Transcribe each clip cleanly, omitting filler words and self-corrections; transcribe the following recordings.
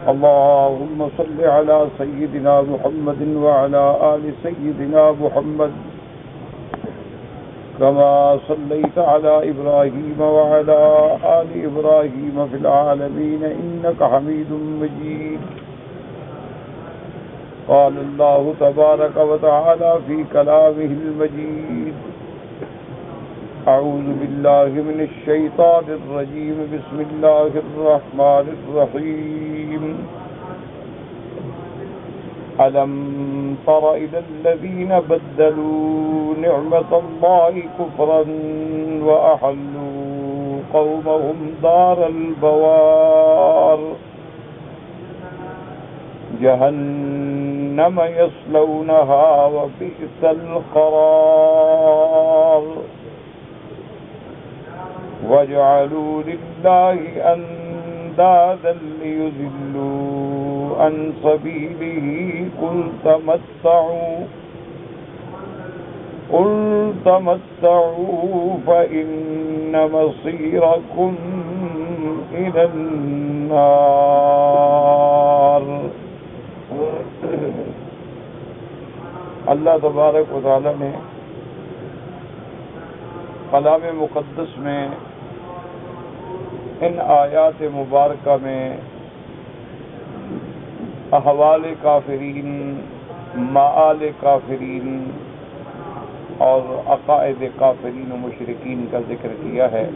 اللهم صل على سيدنا محمد وعلى آل سيدنا محمد كما صليت على إبراهيم وعلى آل إبراهيم في العالمين إنك حميد مجيد. قال الله تبارك وتعالى في كلامه المجيد: أعوذ بالله من الشيطان الرجيم. بسم الله الرحمن الرحيم. ألم تر إلى الذين بدلوا نعمة الله كفرا وأحلوا قومهم دار البوار جهنم يصلونها وبئس القرار وجعلوا لله أندادا ليضلوا عن سبيله قل تمتعوا فإن مصيركم إلى النار. اللہ تبارک و تعالی نے کلام مقدس میں ان آیات مبارکہ میں احوال کافرین، مآل کافرین اور عقائد کافرین و مشرکین کا ذکر کیا ہے.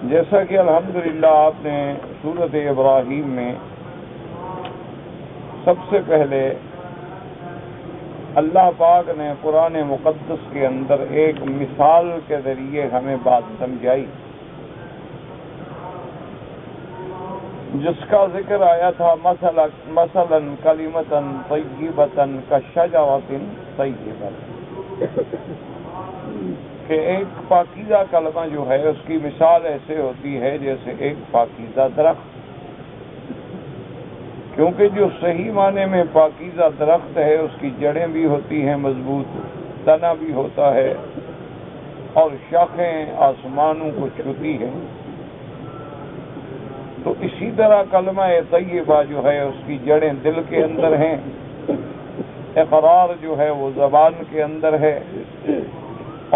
جیسا کہ الحمدللہ آپ نے سورۃ ابراہیم میں سب سے پہلے اللہ پاک نے قرآن مقدس کے اندر ایک مثال کے ذریعے ہمیں بات سمجھائی، جس کا ذکر آیا تھا مثلا کلمۃ طیبۃ کشجرۃ طیبۃ، کہ ایک پاکیزہ کلمہ جو ہے اس کی مثال ایسے ہوتی ہے جیسے ایک پاکیزہ درخت، کیونکہ جو صحیح معنی میں پاکیزہ درخت ہے اس کی جڑیں بھی ہوتی ہیں مضبوط، تنا بھی ہوتا ہے اور شاخیں آسمانوں کو چھوتی ہیں. تو اسی طرح کلمہ طیبہ جو ہے اس کی جڑیں دل کے اندر ہیں، اقرار جو ہے وہ زبان کے اندر ہے،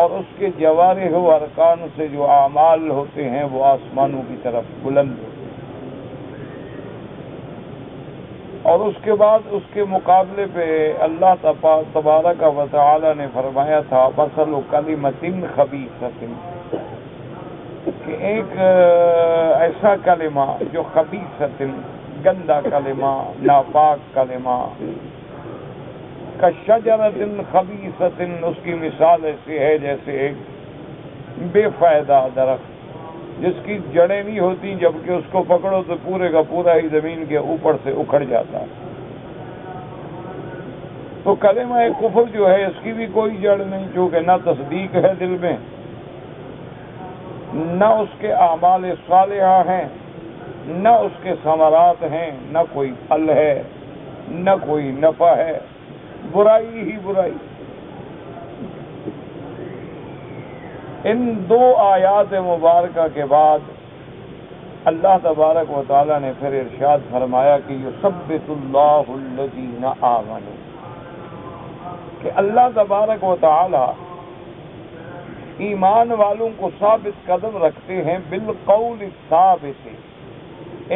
اور اس کے جوارح و ارکان سے جو اعمال ہوتے ہیں وہ آسمانوں کی طرف بلند ہوتے ہیں. اور اس کے بعد اس کے مقابلے پہ اللہ تبارک و تعالی نے فرمایا تھا مثل کلمۃ خبیثۃ، کہ ایک ایسا کلمہ جو خبیثۃ، گندا کلمہ، ناپاک کلمہ، کشجرۃ خبیثۃ، اس کی مثال ایسی ہے جیسے ایک بے فائدہ درخت جس کی جڑیں نہیں ہوتی، جبکہ اس کو پکڑو تو پورے کا پورا ہی زمین کے اوپر سے اکھڑ جاتا ہے. تو کلمہ کفر جو ہے اس کی بھی کوئی جڑ نہیں، چونکہ نہ تصدیق ہے دل میں، نہ اس کے اعمال صالحہ ہیں، نہ اس کے ثمرات ہیں، نہ کوئی پھل ہے، نہ کوئی نفع ہے، برائی ہی برائی. ان دو آیات مبارکہ کے بعد اللہ تبارک و تعالی نے پھر ارشاد فرمایا کہ یثبت اللہ الذین آمنوا، کہ اللہ تبارک و تعالی ایمان والوں کو ثابت قدم رکھتے ہیں بالقول الثابت،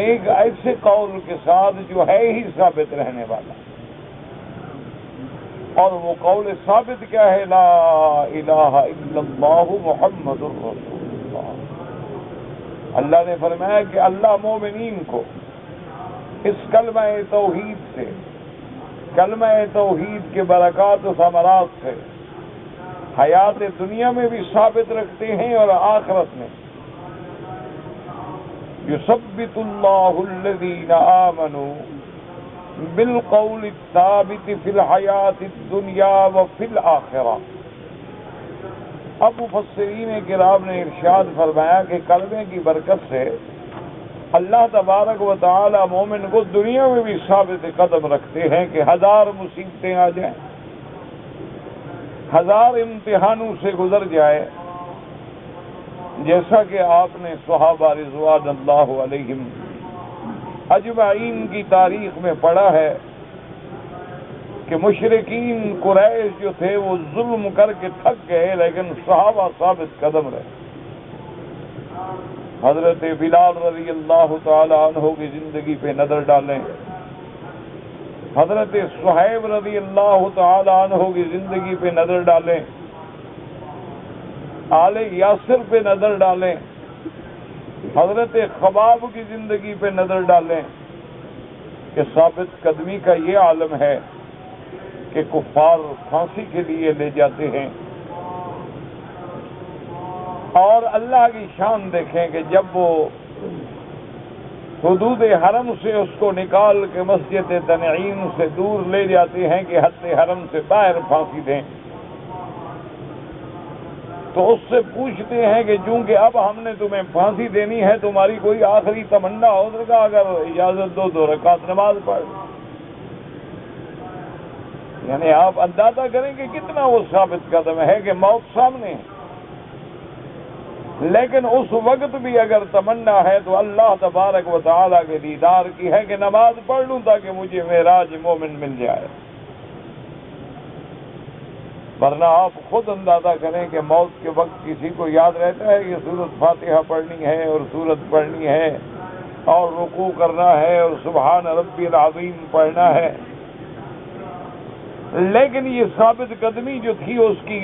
ایک ایسے قول کے ساتھ جو ہے ہی ثابت رہنے والا. اور وہ قول ثابت کیا ہے؟ لا الہ الا اللہ محمد الرسول اللہ. اللہ نے فرمایا کہ اللہ مومنین کو اس کلمہ توحید سے، کلمہ توحید کے برکات و ثمرات سے حیات دنیا میں بھی ثابت رکھتے ہیں اور آخرت میں. یثبت اللہ الذین آمنوا بالقول الثابت فی الحیات الدنیا وفی الآخرہ. اب مفسرین کرام نے ارشاد فرمایا کہ کلمے کی برکت سے اللہ تبارک و تعالی مومن کو دنیا میں بھی ثابت قدم رکھتے ہیں کہ ہزار مصیبتیں آ جائیں، ہزار امتحانوں سے گزر جائے، جیسا کہ آپ نے صحابہ رضوان اللہ علیہم اجمعین کی تاریخ میں پڑھا ہے کہ مشرکین قریش جو تھے وہ ظلم کر کے تھک گئے، لیکن صحابہ ثابت قدم رہے۔ حضرت بلال رضی اللہ تعالی عنہ کی زندگی پہ نظر ڈالیں، حضرت صہیب رضی اللہ تعالی عنہ کی زندگی پہ نظر ڈالیں، آل یاسر پہ نظر ڈالیں، حضرت خباب کی زندگی پہ نظر ڈالیں کہ ثابت قدمی کا یہ عالم ہے کہ کفار پھانسی کے لیے لے جاتے ہیں۔ اور اللہ کی شان دیکھیں کہ جب وہ حدود حرم سے اس کو نکال کے مسجد تنعیم سے دور لے جاتے ہیں کہ حد حرم سے باہر پھانسی دیں، تو اس سے پوچھتے ہیں کہ چونکہ اب ہم نے تمہیں پھانسی دینی ہے، تمہاری کوئی آخری تمنا ہو سکا؟ اگر اجازت دو 2 رکعت نماز پڑھ۔ یعنی آپ اندازہ کریں کہ کتنا وہ ثابت قدم ہے کہ موت سامنے ہے، لیکن اس وقت بھی اگر تمنا ہے تو اللہ تبارک و تعالیٰ کے دیدار کی ہے کہ نماز پڑھ لوں تاکہ مجھے معراج مومن مل جائے۔ ورنہ آپ خود اندازہ کریں کہ موت کے وقت کسی کو یاد رہتا ہے کہ سورۃ فاتحہ پڑھنی ہے اور سورت پڑھنی ہے اور رکوع کرنا ہے اور سبحان ربی العظیم پڑھنا ہے؟ لیکن یہ ثابت قدمی جو تھی اس کی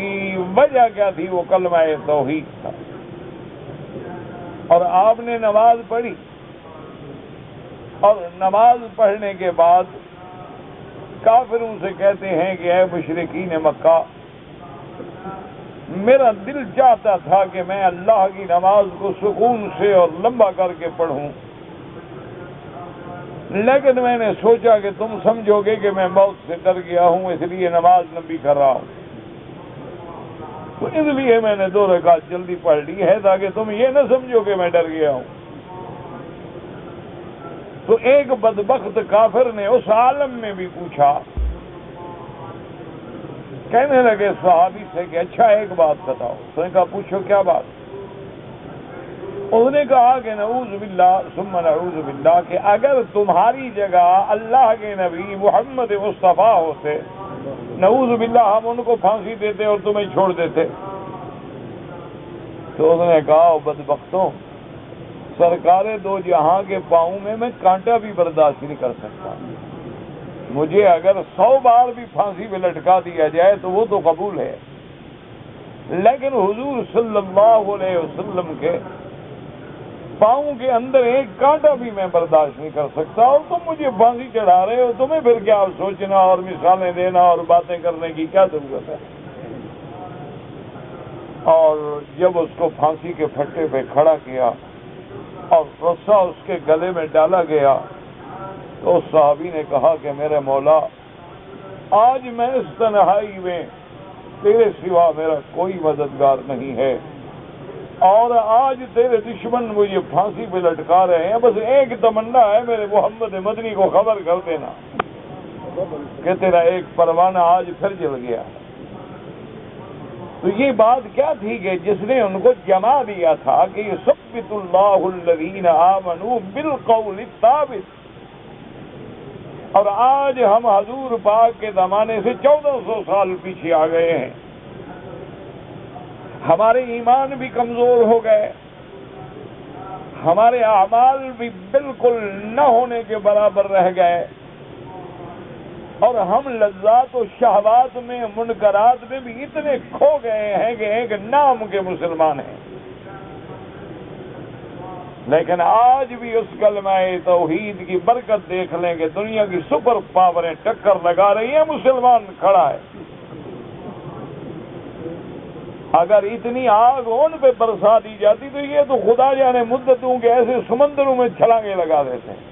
وجہ کیا تھی؟ وہ کلمہ توحید تھا۔ اور آپ نے نماز پڑھی، اور نماز پڑھنے کے بعد کافروں سے کہتے ہیں کہ اے مشرکین مکہ، میرا دل چاہتا تھا کہ میں اللہ کی نماز کو سکون سے اور لمبا کر کے پڑھوں، لیکن میں نے سوچا کہ تم سمجھو گے کہ میں موت سے ڈر گیا ہوں، اس لیے نماز لمبی کر رہا ہوں، تو اس لیے میں نے 2 رکعت جلدی پڑھ لی ہے تاکہ تم یہ نہ سمجھو کہ میں ڈر گیا ہوں۔ تو ایک بدبخت کافر نے اس عالم میں بھی پوچھا، کہنے لگے صحابی سے کہ اچھا ایک بات بتاؤ۔ اس نے کہا پوچھو کیا بات؟ اس نے کہا کہ نعوذ باللہ ثم نعوذ باللہ کہ اگر تمہاری جگہ اللہ کے نبی محمد مصطفیٰ ہوتے، نعوذ باللہ ہم ان کو پھانسی دیتے اور تمہیں چھوڑ دیتے۔ تو اس نے کہا بدبختوں، سرکار 2 جہاں کے پاؤں میں کانٹا بھی برداشت نہیں کر سکتا، مجھے اگر 100 بار بھی پھانسی پہ لٹکا دیا جائے تو وہ تو قبول ہے، لیکن حضور صلی اللہ علیہ وسلم کے پاؤں کے اندر ایک کانٹا بھی میں برداشت نہیں کر سکتا، اور تم مجھے پھانسی چڑھا رہے ہو، تمہیں پھر کیا سوچنا اور مثالیں دینا اور باتیں کرنے کی کیا ضرورت ہے؟ اور جب اس کو پھانسی کے پھٹے پہ کھڑا کیا اور رسا اس کے گلے میں ڈالا گیا، تو اس صحابی نے کہا کہ میرے مولا، آج میں اس تنہائی میں تیرے سوا میرا کوئی مددگار نہیں ہے، اور آج تیرے دشمن مجھے پھانسی پہ لٹکا رہے ہیں، بس ایک تمنا ہے میرے محمد مدنی کو خبر کر دینا کہ تیرا ایک پروانہ آج پھر جل گیا۔ تو یہ بات کیا تھی کہ جس نے ان کو جما دیا تھا کہ یثبت اللہ الذین آمنوا بالقول الثابت، اور آج ہم حضور پاک کے زمانے سے 1400 سال پیچھے آ گئے ہیں، ہمارے ایمان بھی کمزور ہو گئے، ہمارے اعمال بھی بالکل نہ ہونے کے برابر رہ گئے، اور ہم لذات و شہوات میں منکرات میں بھی اتنے کھو گئے ہیں کہ ایک نام کے مسلمان ہیں، لیکن آج بھی اس کلمہ توحید کی برکت دیکھ لیں کہ دنیا کی سپر پاوریں ٹکر لگا رہی ہیں، مسلمان کھڑا ہے۔ اگر اتنی آگ ان پہ برسا دی جاتی تو یہ تو خدا جانے مدتوں کے ایسے سمندروں میں چھلانگیں لگا دیتے ہیں،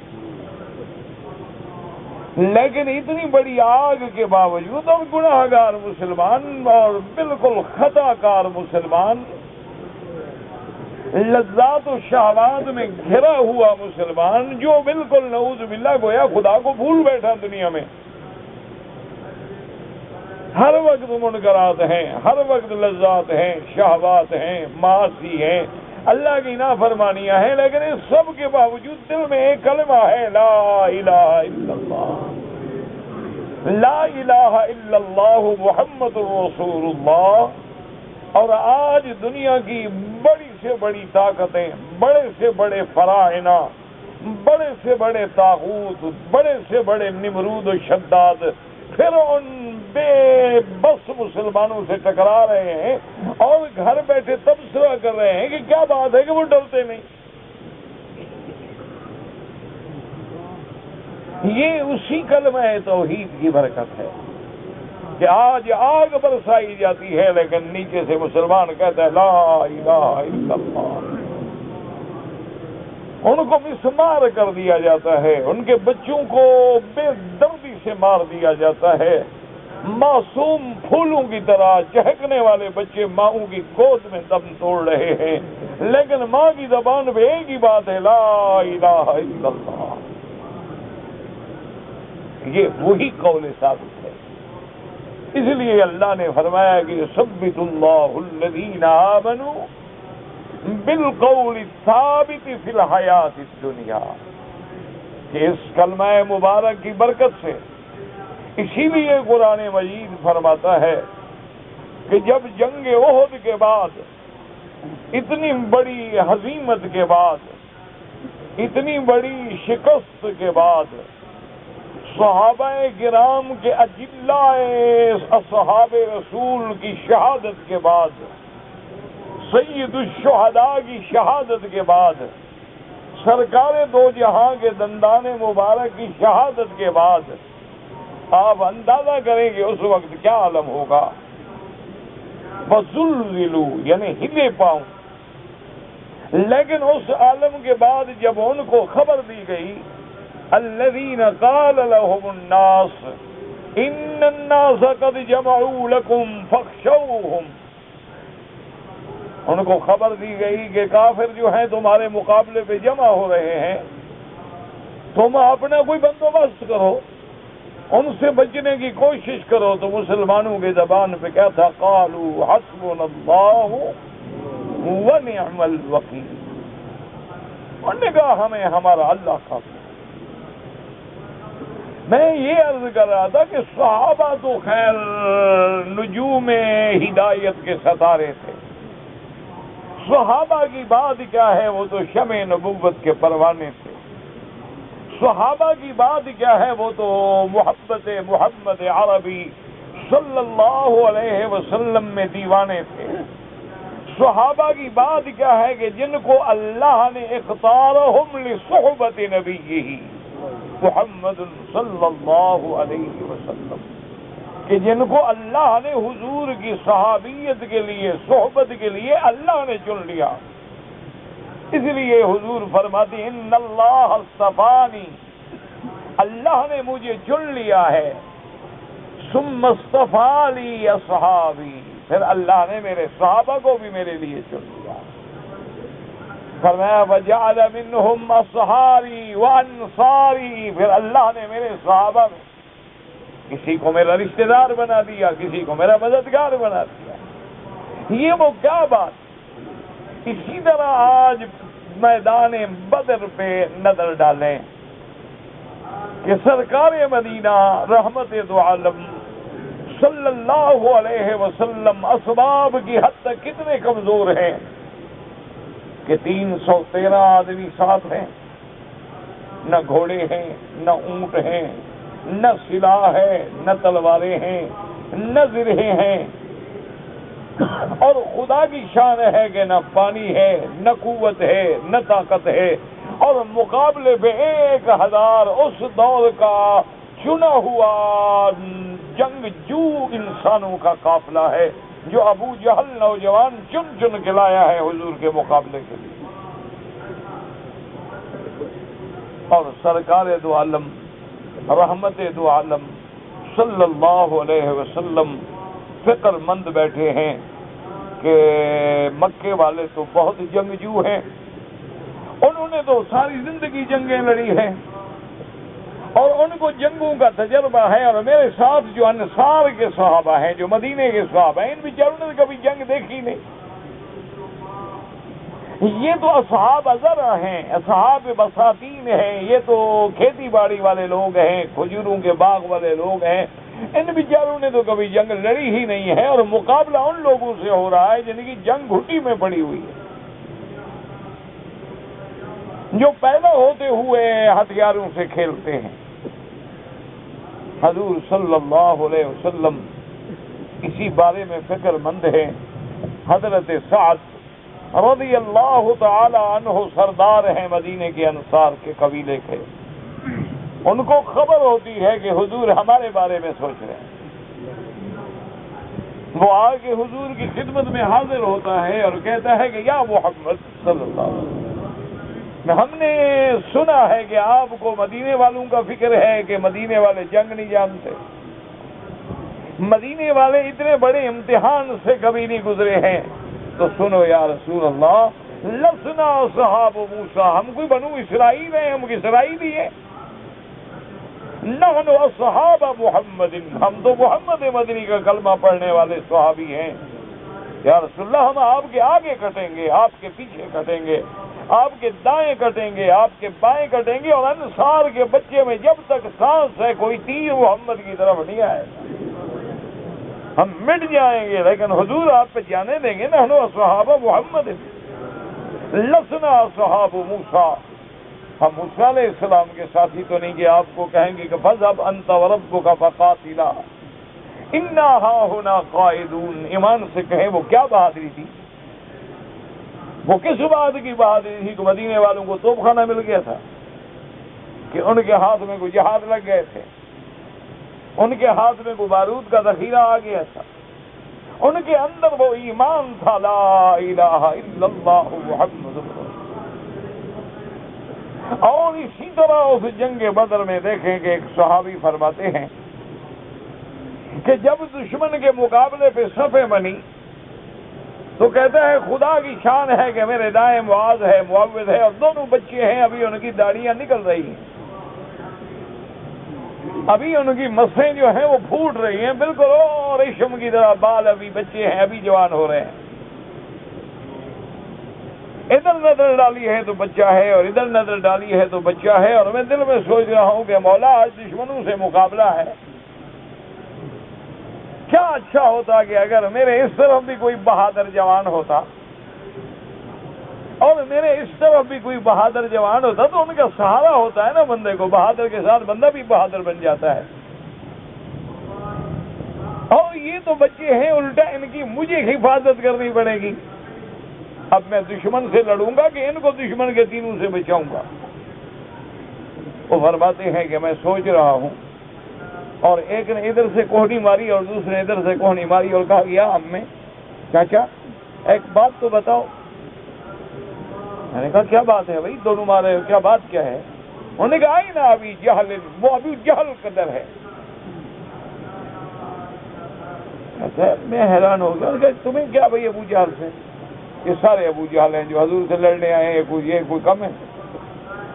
لیکن اتنی بڑی آگ کے باوجود اب گناہ گار مسلمان اور بالکل خطا کار مسلمان، لذات و شہوات میں گھرا ہوا مسلمان، جو بالکل نعوذ باللہ گویا خدا کو بھول بیٹھا دنیا میں، ہر وقت منکرات ہیں، ہر وقت لذات ہیں، شہوات ہیں، معاصی ہیں، اللہ کی نافرمانیاں ہیں، لیکن اس سب کے باوجود دل میں ایک کلمہ ہے، لا الہ الا اللہ، لا الہ الا اللہ محمد رسول اللہ۔ اور آج دنیا کی بڑی سے بڑی طاقتیں، بڑے سے بڑے فراعنہ، بڑے سے بڑے طاغوت، بڑے سے بڑے نمرود و شداد، پھر ان بے بس مسلمانوں سے ٹکرا رہے ہیں اور گھر بیٹھے تبصرہ کر رہے ہیں کہ کیا بات ہے کہ وہ ڈرتے نہیں۔ یہ اسی کلمہ توحید کی برکت ہے کہ آج آگ برسائی جاتی ہے لیکن نیچے سے مسلمان کہتا ہے لا الہ الا اللہ۔ ان کو مسمار کر دیا جاتا ہے، ان کے بچوں کو بے دردی سے مار دیا جاتا ہے، معصوم پھولوں کی طرح چہکنے والے بچے ماؤں کی گود میں دم توڑ رہے ہیں، لیکن ماں کی زبان پہ ایک ہی بات ہے، لا الہ الا اللہ۔ یہ وہی قول ثابت ہے۔ اس لیے اللہ نے فرمایا کہ ثبت اللہ الذین آمنوا بالقول الثابت فی الحیات الدنیا، کہ اس کلمہ مبارک کی برکت سے اسی لیے قرآن مجید فرماتا ہے کہ جب جنگ احد کے بعد، اتنی بڑی ہزیمت کے بعد، اتنی بڑی شکست کے بعد، صحابہ کرام کے اجلاء اصحاب رسول کی شہادت کے بعد، سید الشہداء کی شہادت کے بعد، سرکار دو جہاں کے دندان مبارک کی شہادت کے بعد، آپ اندازہ کریں کہ اس وقت کیا عالم ہوگا۔ وَزُلْزِلُوا یعنی ہلے پاؤں۔ لیکن اس عالم کے بعد جب ان کو خبر دی گئی، الذین قال لهم الناس ان الناس قد جمعوا لكم فاخشوهم، ان کو خبر دی گئی کہ کافر جو ہیں تمہارے مقابلے پہ جمع ہو رہے ہیں، تم اپنا کوئی بندوبست کرو، ان سے بچنے کی کوشش کرو۔ تو مسلمانوں کی زبان پہ کیا تھا؟ قالوا حسبنا اللہ ونعم الوکیل، انہوں نے کہا ہمیں ہمارا اللہ کافی۔ میں یہ عرض کر رہا تھا کہ صحابہ تو خیر نجوم ہدایت کے ستارے تھے، صحابہ کی بات کیا ہے، وہ تو شمع نبوت کے پروانے تھے، صحابہ کی بات کیا ہے، وہ تو محبت محمد عربی صلی اللہ علیہ وسلم میں دیوانے تھے، صحابہ کی بات کیا ہے کہ جن کو اللہ نے اختارہم لصحبت نبیہ محمد صلی اللہ علیہ وسلم، کہ جن کو اللہ نے حضور کی صحابیت کے لیے، صحبت کے لیے اللہ نے چن لیا۔ اس لیے حضور فرماتے ہیں ان اللہ اصطفانی، اللہ نے مجھے چن لیا ہے، ثم اصطفیٰ لی اصحابی، پھر اللہ نے میرے صحابہ کو بھی میرے لیے چن لیا۔ فرمایا وجعل منہم اصحاری وانصاری، پھر اللہ نے میرے صحابہ میں کسی کو میرا رشتہ دار بنا دیا، کسی کو میرا مددگار بنا دیا۔ یہ وہ کیا بات۔ اسی طرح آج میدان بدر پہ نظر ڈالیں کہ سرکار مدینہ رحمت دو عالم صلی اللہ علیہ وسلم اسباب کی حد تک کتنے کمزور ہیں کہ 313 آدمی ساتھ ہیں، نہ گھوڑے ہیں، نہ اونٹ ہیں، نہ سلاح ہے، نہ تلواریں ہیں، نہ زرہیں ہیں، اور خدا کی شان ہے کہ نہ پانی ہے، نہ قوت ہے، نہ طاقت ہے، اور مقابلے پہ 1000 اس دور کا چنا ہوا جنگجو انسانوں کا قافلہ ہے جو ابو جہل نوجوان چن چن کے لایا ہے حضور کے مقابلے کے لیے۔ اور سرکار دو عالم رحمت دو عالم صلی اللہ علیہ وسلم فکر مند بیٹھے ہیں کہ مکے والے تو بہت جنگجو ہیں، انہوں نے تو ساری زندگی جنگیں لڑی ہیں اور ان کو جنگوں کا تجربہ ہے، اور میرے ساتھ جو انصار کے صحابہ ہیں، جو مدینے کے صحابہ ہیں، ان بیچاروں نے کبھی جنگ دیکھی نہیں، یہ تو اصحاب زرع ہیں، اصحاب بساتین ہیں، یہ تو کھیتی باڑی والے لوگ ہیں، کھجوروں کے باغ والے لوگ ہیں. ان بیچاروں نے تو کبھی جنگ لڑی ہی نہیں ہے، اور مقابلہ ان لوگوں سے ہو رہا ہے جن کی جنگ گھٹی میں پڑی ہوئی ہے، جو پیدا ہوتے ہوئے ہتھیاروں سے کھیلتے ہیں. حضور صلی اللہ علیہ وسلم اسی بارے میں فکر مند ہیں. حضرت سعد رضی اللہ تعالی عنہ سردار ہیں مدینے کے انصار کے قبیلے کے. ان کو خبر ہوتی ہے کہ حضور ہمارے بارے میں سوچ رہے ہیں. وہ آ کے حضور کی خدمت میں حاضر ہوتا ہے اور کہتا ہے کہ یا محمد صلی اللہ علیہ وسلم، ہم نے سنا ہے کہ آپ کو مدینے والوں کا فکر ہے کہ مدینے والے جنگ نہیں جانتے، مدینے والے اتنے بڑے امتحان سے کبھی نہیں گزرے ہیں. تو سنو یا رسول اللہ، لسنا اصحاب موسیٰ، ہم کوئی بنو اسرائیل ہیں، ہم اسرائیلی ہیں. نحن اصحاب محمد، ہم تو محمد مدنی کا کلمہ پڑھنے والے صحابی ہیں. یا رسول اللہ، ہم آپ کے آگے کٹیں گے، آپ کے پیچھے کٹیں گے، آپ کے دائیں کٹیں گے، آپ کے بائیں کٹیں گے، اور انصار کے بچے میں جب تک سانس ہے کوئی تیر محمد کی طرف نہیں آئے گا. ہم مٹ جائیں گے لیکن حضور آپ پہ جانے دیں گے. نحن اصحاب محمد لسنا اصحاب موسیٰ، ہم موسیٰ علیہ السلام کے ساتھی تو نہیں کہ آپ کو کہیں گے کہ فَاذْهَبْ أَنْتَ وَرَبُّكَ فَقَاتِلَا إِنَّا هَاهُنَا قَاعِدُونَ. ایمان سے کہیں وہ کیا بہادری تھی، وہ کس بات کی بہادری تھی کہ مدینے والوں کو توپ خانہ مل گیا تھا، کہ ان کے ہاتھ میں کوئی جہاد لگ گئے تھے، ان کے ہاتھ میں کوئی بارود کا ذخیرہ آ گیا تھا، ان کے اندر وہ ایمان تھا لا الہ الا اللہ محمد رسول اللہ. اور اسی طرح اس جنگ بدر میں دیکھیں کہ ایک صحابی فرماتے ہیں کہ جب دشمن کے مقابلے پہ صفیں بنی تو کہتا ہے خدا کی شان ہے کہ میرے دائیں معاذ ہے، معوذ ہے، اور دونوں بچے ہیں، ابھی ان کی داڑیاں نکل رہی ہیں، ابھی ان کی مسیں جو ہیں وہ پھوٹ رہی ہیں، بالکل اور ریشم کی طرح بال، ابھی بچے ہیں، ابھی جوان ہو رہے ہیں. ادھر نظر ڈالی ہے تو بچہ ہے، اور ادھر نظر ڈالی ہے تو بچہ ہے، اور میں دل میں سوچ رہا ہوں کہ مولا آج دشمنوں سے مقابلہ ہے، کیا اچھا ہوتا کہ اگر میرے اس طرف بھی کوئی بہادر جوان ہوتا اور میرے اس طرف بھی کوئی بہادر جوان ہوتا تو ان کا سہارا ہوتا ہے نا بندے کو. بہادر کے ساتھ بندہ بھی بہادر بن جاتا ہے. اور یہ تو بچے ہیں، الٹا ان کی مجھے حفاظت کرنی پڑے گی. اب میں دشمن سے لڑوں گا کہ ان کو دشمن کے تینوں سے بچاؤں گا. وہ فرماتے ہیں کہ میں سوچ رہا ہوں، اور ایک نے ادھر سے کوہنی ماری اور دوسرے نے ادھر سے کوہنی ماری اور کہا گیا امی چاچا ایک بات تو بتاؤ. میں نے کہا کیا بات ہے بھائی، دونوں مارے ہو، کیا بات کیا ہے؟ انہوں نے کہا آئی نا ابھی جہل، وہ ابھی جہل قدر ہے. اچھا میں حیران ہو گیا، تمہیں کیا بھائی ابو جہل سے؟ یہ سارے ابو جہل ہیں جو حضور سے لڑنے آئے ہیں، یہ کوئی کم ہے؟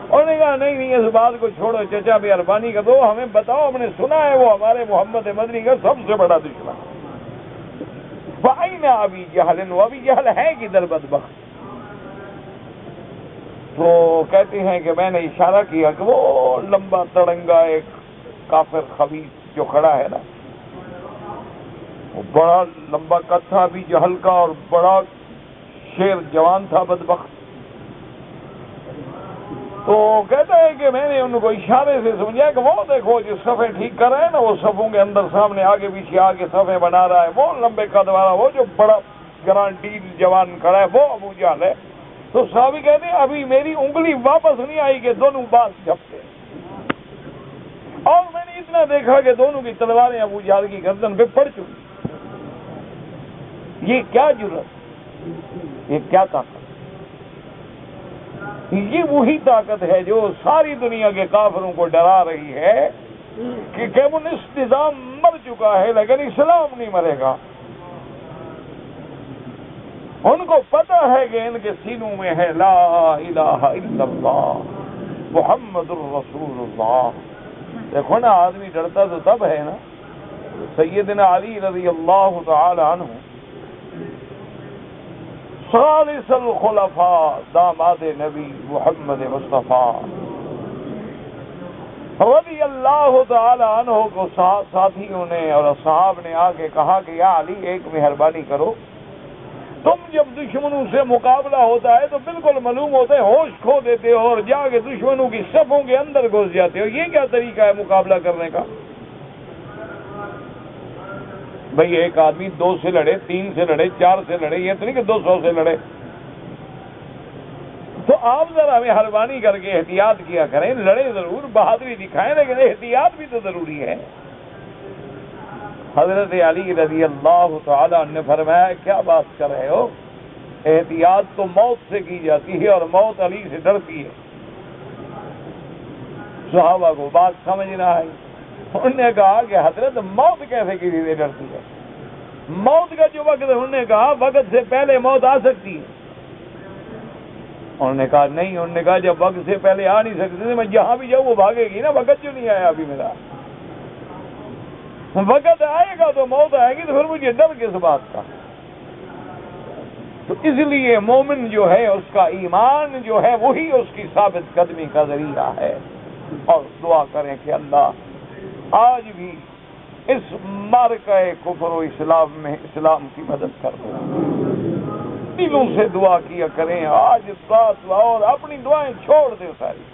انہوں نے کہا نہیں اس بات کو چھوڑو چچا، مہربانی کر دو، ہمیں بتاؤ، ہم نے سنا ہے وہ ہمارے محمد مدنی کا سب سے بڑا دشمن. فَأَيْنَ أَبِي جَهْلٍ، وہ ابھی جہل ہے کدھر بدبخت؟ تو کہتے ہیں کہ میں نے اشارہ کیا کہ وہ لمبا تڑنگا ایک کافر خبیث جو کھڑا ہے نا، وہ بڑا لمبا قد تھا ابھی جہل کا، اور بڑا شیر جوان تھا بدبخت. تو کہتا ہے کہ میں نے ان کو اشارے سے سمجھا کہ وہ دیکھو جو صفیں ٹھیک کر رہے ہیں نا، وہ صفوں کے اندر سامنے آگے پیچھے آگے صفیں بنا رہا ہے، وہ لمبے قد والا، وہ جو بڑا گرانڈیل جوان کھڑا ہے، وہ ابو جہل ہے. تو صحابی کہتے ہیں ابھی میری انگلی واپس نہیں آئی کہ دونوں بات جھپتے، اور میں نے اتنا دیکھا کہ دونوں کی تلواریں ابو جہل کی گردن پہ پڑ چکی. یہ کیا جرأت، یہ کیا طاقت! یہ وہی طاقت ہے جو ساری دنیا کے کافروں کو ڈرا رہی ہے کہ کمیونسٹ نظام مر چکا ہے لیکن اسلام نہیں مرے گا. ان کو پتا ہے کہ ان کے سینوں میں ہے لا الہ الا اللہ محمد الرسول اللہ. دیکھو نا آدمی ڈرتا تو تب ہے نا. سیدنا علی رضی اللہ تعالی عنہ ثالث الخلفاء داماد نبی محمد مصطفیٰ رضی اللہ تعالی عنہ کو ساتھیوں نے اور اصحاب نے آگے کہا کہ یا علی ایک مہربانی کرو، تم جب دشمنوں سے مقابلہ ہوتا ہے تو بالکل معلوم ہوتا ہے ہوش کھو دیتے ہو اور جا کے دشمنوں کی صفوں کے اندر گھس جاتے ہو، یہ کیا طریقہ ہے مقابلہ کرنے کا؟ بھئی ایک آدمی 2 سے لڑے، 3 سے لڑے، 4 سے لڑے، یہ تو نہیں کہ 200 سے لڑے۔ تو آپ ذرا مہربانی کر کے احتیاط کیا کریں، لڑے ضرور، بہادری دکھائیں، لیکن احتیاط بھی تو ضروری ہے۔ حضرت علی رضی اللہ تعالی عنہ نے فرمایا کیا بات کر رہے ہو، احتیاط تو موت سے کی جاتی ہے اور موت علی سے ڈرتی ہے۔ صحابہ کو بات سمجھ نہ آئی، انہوں نے کہا کہ حضرت موت کیسے کسی سے ڈرتی ہے؟ موت کا جو وقت ہے، انہوں نے کہا وقت سے پہلے موت آ سکتی ہے۔ انہوں نے کہا نہیں، انہوں نے کہا جب وقت سے پہلے آ نہیں سکتی میں جہاں بھی جاؤں وہ بھاگے گی نا، وقت جو نہیں آیا ابھی میرا، وقت آئے گا تو موت آئے گی، تو پھر مجھے ڈر کس بات کا؟ تو اس لیے مومن جو ہے اس کا ایمان جو ہے وہی اس کی ثابت قدمی کا ذریعہ ہے۔ اور دعا کریں کہ اللہ آج بھی اس معرکہ کفر و اسلام میں اسلام کی مدد کر دو، دلوں سے دعا کیا کریں آج اس رات، اور اپنی دعائیں چھوڑ دیں ساری،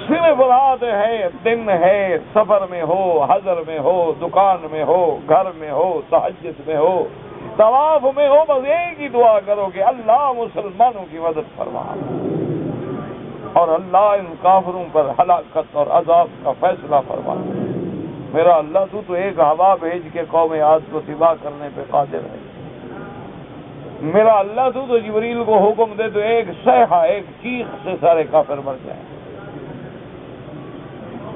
صرف رات ہے، دن ہے، سفر میں ہو، حضر میں ہو، دکان میں ہو، گھر میں ہو، تہجد میں ہو، طواف میں ہو، بس ایک ہی دعا کرو کہ اللہ مسلمانوں کی مدد فرما اور اللہ ان کافروں پر ہلاکت اور عذاب کا فیصلہ فرما۔ میرا اللہ تو ایک ہوا بھیج کے قوم عاد کو تباہ کرنے پہ قادر ہے۔ میرا اللہ تو جبریل کو حکم دے تو ایک صیحہ، ایک چیخ سے سارے کافر مر جائیں۔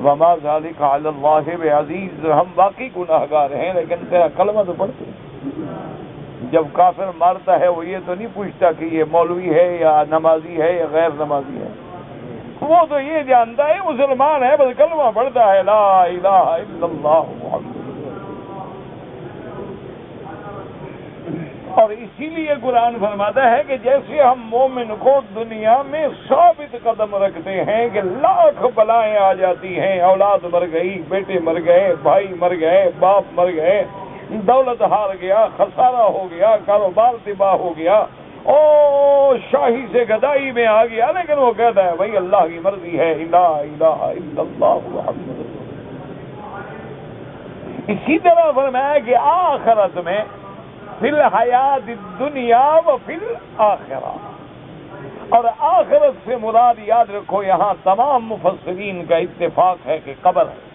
وما ذالک علی اللہ بعزیز، ہم واقعی گناہگار ہیں لیکن تیرا کلمہ تو پڑھتے ہیں۔ جب کافر مارتا ہے وہ یہ تو نہیں پوچھتا کہ یہ مولوی ہے یا نمازی ہے یا غیر نمازی ہے، وہ تو یہ جانتا ہے مسلمان ہے، بس کلمہ پڑھتا ہے لا الہ الا اللہ محمد۔ اور اسی لیے قرآن فرماتا ہے کہ جیسے ہم مومن کو دنیا میں ثابت قدم رکھتے ہیں کہ لاکھ بلائیں آ جاتی ہیں، اولاد مر گئی، بیٹے مر گئے، بھائی مر گئے، باپ مر گئے، دولت ہار گیا، خسارہ ہو گیا، کاروبار تباہ ہو گیا، او شاہی سے گدائی میں آ گیا، لیکن وہ کہتا ہے بھائی اللہ کی مرضی ہے، لا الہ الا اللہ محمد۔ اسی طرح فرمایا کہ آخرت میں فی الحیات الدنیا و فی الآخرہ، اور آخرت سے مراد یاد رکھو یہاں تمام مفسرین کا اتفاق ہے کہ قبر ہے،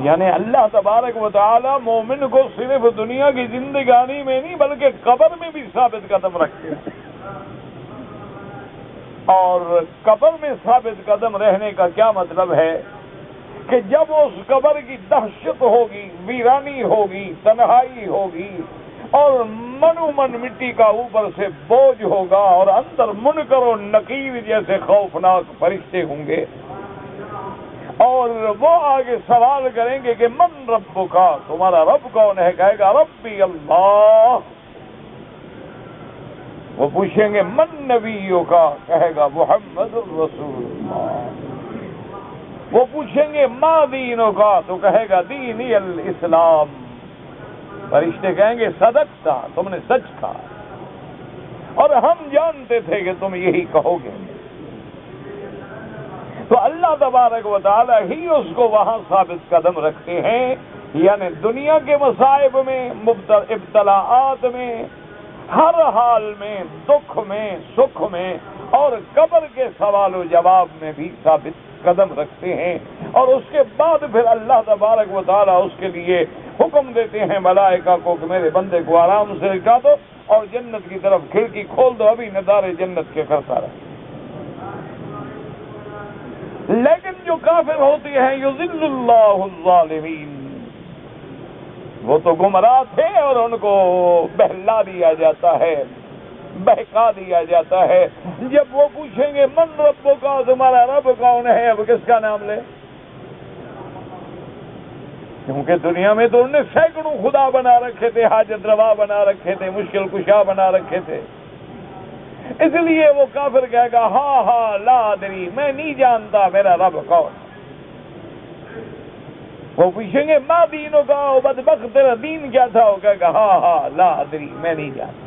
یعنی اللہ تبارک و تعالی مومن کو صرف دنیا کی زندگانی میں نہیں بلکہ قبر میں بھی ثابت قدم رکھتے ہیں۔ اور قبر میں ثابت قدم رہنے کا کیا مطلب ہے کہ جب اس قبر کی دہشت ہوگی، ویرانی ہوگی، تنہائی ہوگی اور من مٹی کا اوپر سے بوجھ ہوگا اور اندر منکر و نکیر جیسے خوفناک فرشتے ہوں گے، اور وہ آگے سوال کریں گے کہ من ربکا، تمہارا رب کون ہے؟ کہے گا ربی اللہ۔ وہ پوچھیں گے من نبیوں کا، کہے گا محمد الرسول اللہ۔ وہ پوچھیں گے ما دینوں کا، تو کہے گا دینی الاسلام۔ فرشتے کہیں گے صدقتا، تم نے سچ کہا اور ہم جانتے تھے کہ تم یہی کہو گے۔ تو اللہ تبارک و تعالی ہی اس کو وہاں ثابت قدم رکھتے ہیں، یعنی دنیا کے مصائب میں، ابتلاءات میں، ہر حال میں، دکھ میں، سکھ میں، اور قبر کے سوال و جواب میں بھی ثابت قدم رکھتے ہیں۔ اور اس کے بعد پھر اللہ تبارک و تعالی اس کے لیے حکم دیتے ہیں ملائکہ کو کہ میرے بندے کو آرام سے لٹا دو اور جنت کی طرف کھڑکی کھول دو، ابھی نظارے جنت کے کرتا رہے۔ لیکن جو کافر ہوتے ہیں یذل اللہ الظالمین، وہ تو گمراہ تھے اور ان کو بہلا دیا جاتا ہے، بہکا دیا جاتا ہے۔ جب وہ پوچھیں گے من ربوں کا، تمہارا رب کون ہے، اب کس کا نام لے؟ کیونکہ دنیا میں تو انہوں نے سینکڑوں خدا بنا رکھے تھے، حاجت روا بنا رکھے تھے، مشکل کشا بنا رکھے تھے، اس لیے وہ کافر کہے گا ہاں ہاں لا ادری، میں نہیں جانتا میرا رب کون۔ وہ پوچھیں گے ما دینو کا، بدبخت تیرا دین کیا تھا؟ وہ کہے گا ہاں ہاں لا ادری، میں نہیں جانتا۔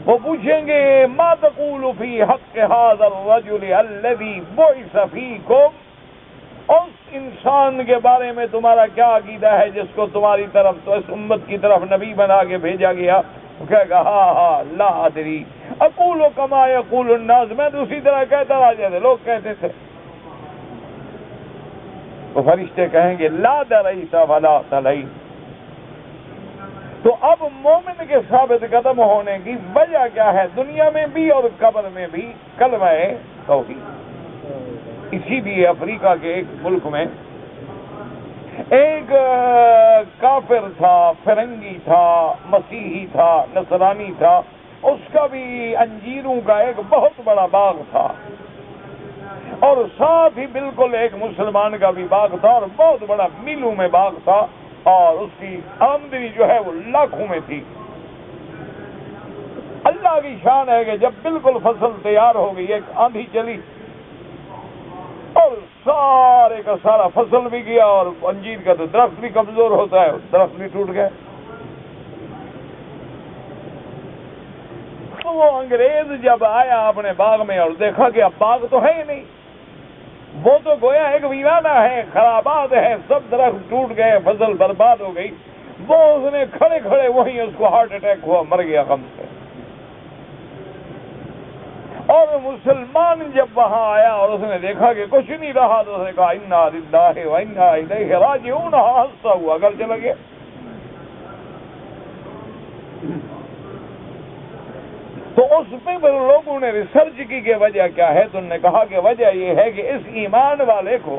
وہ پوچھیں گے ما تقول فی حق هذا الرجل الذی بعث فیکم، اس انسان کے بارے میں تمہارا کیا عقیدہ ہے جس کو تمہاری طرف، تو اس امت کی طرف نبی بنا کے بھیجا گیا؟ وہ کہے گا ہاں ہاں لا ادری، اقول کما یقول الناس، میں تو اسی طرح کہتا رہا جیسے لوگ کہتے تھے۔ تو فرشتے کہیں گے لا دریت ولا تلیت۔ تو اب مومن کے ثابت قدم ہونے کی وجہ کیا ہے؟ دنیا میں بھی اور قبر میں بھی کلمہ توحید۔ اسی لیے افریقہ کے ایک ملک میں ایک کافر تھا، فرنگی تھا، مسیحی تھا، نصرانی تھا، اس کا بھی انجیروں کا ایک بہت بڑا باغ تھا، اور ساتھ ہی بالکل ایک مسلمان کا بھی باغ تھا، اور بہت بڑا میلوں میں باغ تھا، اور اس کی آمدنی جو ہے وہ لاکھوں میں تھی۔ اللہ کی شان ہے کہ جب بالکل فصل تیار ہو گئی، ایک آندھی چلی اور سارے کا سارا فصل بھی گیا، اور انجیر کا تو درخت بھی کمزور ہوتا ہے، درخت بھی ٹوٹ گئے۔ تو وہ انگریز جب آیا اپنے باغ میں اور دیکھا کہ اب باغ تو ہے ہی نہیں، وہ تو گویا ایک ویرانہ ہے، خرابات ہے، سب درخت ٹوٹ گئے، فصل برباد ہو گئی، وہ اس نے کھڑے کھڑے وہیں اس کو ہارٹ اٹیک ہوا، مر گیا غم سے۔ اور مسلمان جب وہاں آیا اور اس نے دیکھا کہ کچھ نہیں رہا، تو اس نے کہا انا للہ و انا الیہ راجعون، ہنستا ہوا گھر چلا گیا۔ تو اس پہ لوگوں نے ریسرچ کی کہ وجہ کیا ہے، تو انہوں نے کہا کہ وجہ یہ ہے کہ اس ایمان والے کو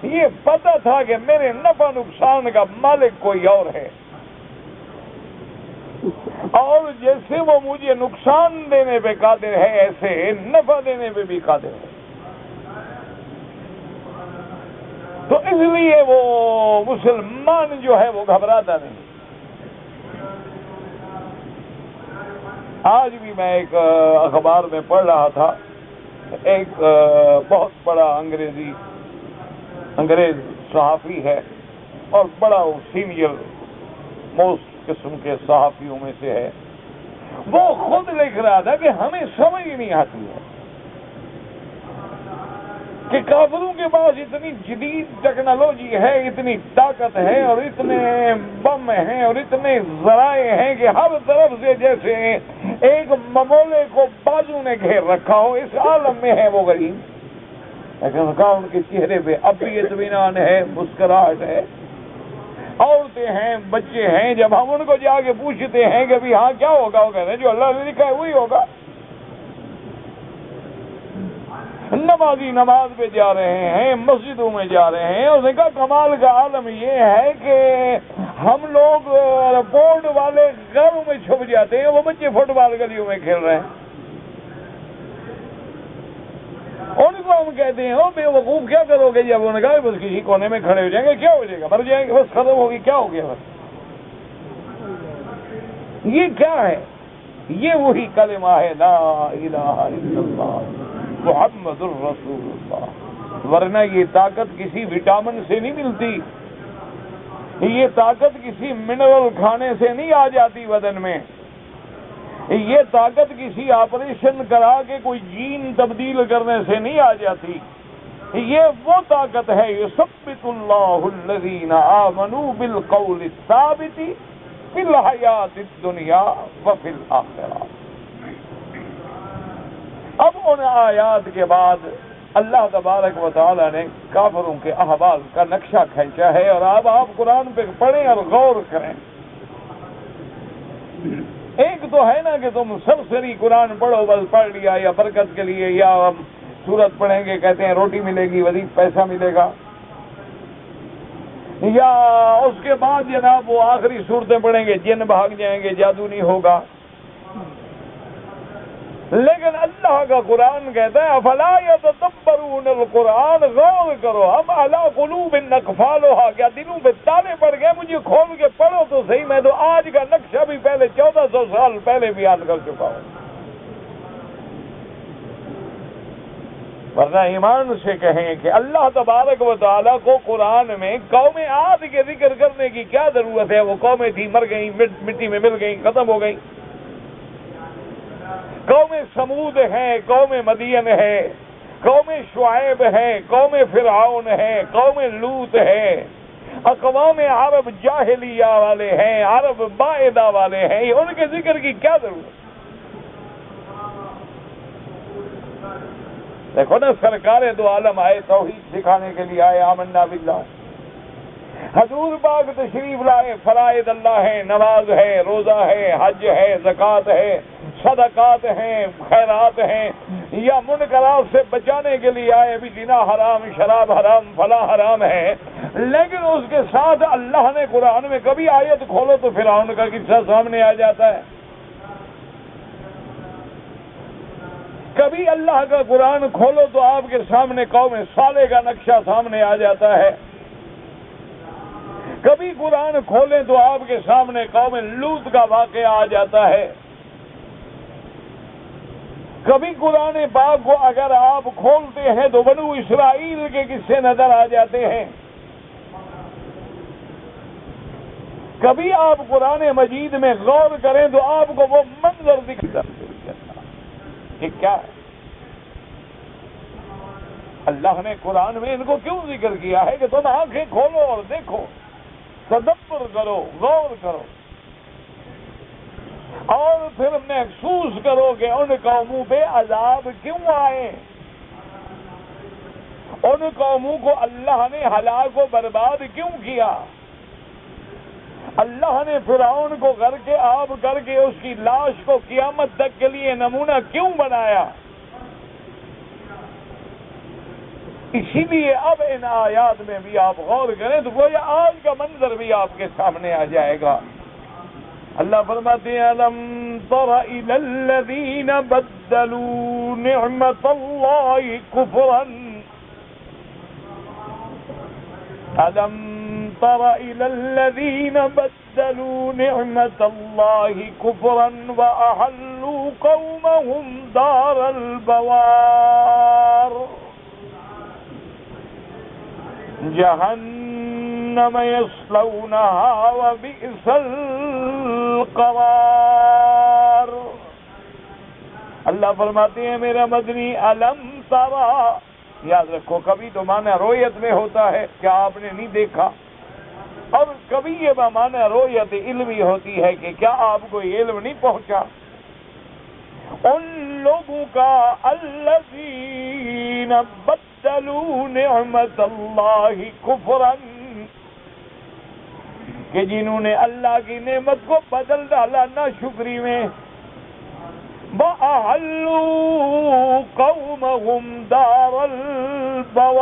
یہ پتہ تھا کہ میرے نفع نقصان کا مالک کوئی اور ہے، اور جیسے وہ مجھے نقصان دینے پہ قادر ہے، ایسے نفع دینے پہ بھی قادر ہے۔ تو اس لیے وہ مسلمان جو ہے وہ گھبراتا نہیں۔ آج بھی میں ایک اخبار میں پڑھ رہا تھا، ایک بہت بڑا انگریز صحافی ہے، اور بڑا وہ سینئر موسٹ قسم کے صحافیوں میں سے ہے، وہ خود لکھ رہا تھا کہ ہمیں سمجھ نہیں آتی ہے کہ کافروں کے پاس اتنی جدید ٹیکنالوجی ہے، اتنی طاقت ہے، اور اتنے بم ہیں اور اتنے ذرائع ہیں کہ ہر طرف سے جیسے ایک ممولے کو بازو نے گھیر رکھا ہو، اس عالم میں ہے وہ غریب۔ لیکن کہا ان کے چہرے پہ اب بھی اطمینان ہے، مسکراہٹ ہے، عورتیں ہیں، بچے ہیں۔ جب ہم ان کو جا کے پوچھتے ہیں کہ بھی ہاں کیا ہوگا، وہ کہتے ہیں جو اللہ نے لکھا ہے وہی ہوگا۔ نمازی نماز پہ جا رہے ہیں، مسجدوں میں جا رہے ہیں۔ اس نے کہا کمال کا عالم یہ ہے کہ ہم لوگ بورڈ والے گھروں میں چھپ جاتے ہیں، وہ بچے فٹ بال گلیوں میں کھیل رہے ہیں۔ ان کو ہم کہتے ہیں او بے وقوف کیا کرو گے؟ جب انہوں نے کہا بس کسی کونے میں کھڑے ہو جائیں گے، کیا ہو جائے گا؟ مر جائیں گے، بس ختم ہوگی، کیا ہو گیا بس۔ یہ کیا ہے؟ یہ وہی کلمہ ہے لا الہ الا اللہ محمد الرسول اللہ۔ ورنہ یہ طاقت کسی وٹامن سے نہیں ملتی، یہ طاقت کسی منرل کھانے سے نہیں آ جاتی بدن میں، یہ طاقت کسی آپریشن کرا کے کوئی جین تبدیل کرنے سے نہیں آ جاتی۔ یہ وہ طاقت ہے، یثبت اللہ الذین آمنوا بالقول الثابت فی الحیات الدنیا وفی الآخرہ۔ اب ان آیات کے بعد اللہ تبارک و تعالی نے کافروں کے احوال کا نقشہ کھینچا ہے، اور اب آپ قرآن پہ پڑھیں اور غور کریں۔ ایک تو ہے نا کہ تم سرسری قرآن پڑھو، بس پڑھ لیا، یا برکت کے لیے، یا ہم سورت پڑھیں گے کہتے ہیں روٹی ملے گی، وظیفہ پیسہ ملے گا، یا اس کے بعد جناب وہ آخری صورتیں پڑھیں گے جن بھاگ جائیں گے، جادو نہیں ہوگا۔ لیکن اللہ کا قرآن کہتا ہے افلا یتدبرون القرآن، غور کرو، ہم علی قلوب اقفالها، کیا دلوں پہ تالے پڑ گئے؟ مجھے کھول کے پڑھو تو صحیح، میں تو آج کا نقشہ بھی پہلے 1400 سال پہلے بیان کر چکا ہوں۔ ورنہ ایمان سے کہیں کہ اللہ تبارک و تعالیٰ کو قرآن میں قوم عاد کے ذکر کرنے کی کیا ضرورت ہے؟ وہ قومیں تھی، مر گئیں، مٹی میں مل گئیں، ختم ہو گئیں۔ قوم سمود ہے، قوم مدین ہے، قوم شعیب ہے، قوم فرعون ہے، قوم لوط ہے، اقوام عرب جاہلیہ والے ہیں، عرب باعدہ والے ہیں، ان کے ذکر کی کیا ضرورت؟ دیکھو نا، سرکار دو عالم آئے توحید سکھانے کے لیے، آئے آمنا باللہ، حضور پاک تشریف لائے، فرائض اللہ ہے، نماز ہے، روزہ ہے، حج ہے، زکوٰۃ ہے، صدقات ہیں، خیرات ہیں، یا منکرات سے بچانے کے لیے آئے، بھی زنا حرام، شراب حرام، فلاں حرام ہے، لیکن اس کے ساتھ اللہ نے قرآن میں کبھی آیت کھولو تو فرعون کا قصہ سامنے آ جاتا ہے، کبھی اللہ کا قرآن کھولو تو آپ کے سامنے قوم صالح کا نقشہ سامنے آ جاتا ہے، کبھی قرآن کھولیں تو آپ کے سامنے قوم لوط کا واقعہ آ جاتا ہے، کبھی قرآن پاک کو اگر آپ کھولتے ہیں تو بنو اسرائیل کے قصے نظر آ جاتے ہیں، کبھی آپ قرآن مجید میں غور کریں تو آپ کو وہ منظر دکھتا کہ کیا ہے؟ اللہ نے قرآن میں ان کو کیوں ذکر کیا ہے کہ تم آنکھیں کھولو اور دیکھو، تدبر کرو، غور کرو، اور پھر محسوس کرو کہ ان قوموں پہ عذاب کیوں آئے، ان قوموں کو اللہ نے ہلاک و برباد کیوں کیا، اللہ نے فرعون کو غرق کے آب کر کے اس کی لاش کو قیامت تک کے لیے نمونہ کیوں بنایا؟ اسی لیے اب ان آیات میں بھی آپ غور کریں تو وہ آج کا منظر بھی آپ کے سامنے آ جائے گا۔ اللہ فرماتے ہیں الم تر الی الذین بدلوا نعمت اللہ کفرا، الم تر الی الذین بدلوا نعمت اللہ کفرا واحلوا قومهم دار البوار جہنم یصلونہا وبئس القرار۔ اللہ فرماتے ہیں میرا مدنی الم ترا، یاد رکھو کبھی تو معنی رویت میں ہوتا ہے کہ آپ نے نہیں دیکھا، اور کبھی یہ معنی رویت علمی ہوتی ہے کہ کیا آپ کو یہ علم نہیں پہنچا ان لوگوں کا الذین بدلوا نعمت اللہ کفرا، کہ جنہوں نے اللہ کی نعمت کو بدل ڈالا ناشکری میں، وَأَحَلُّوا قَوْمَهُمْ دَارَ الْبَوَارِ،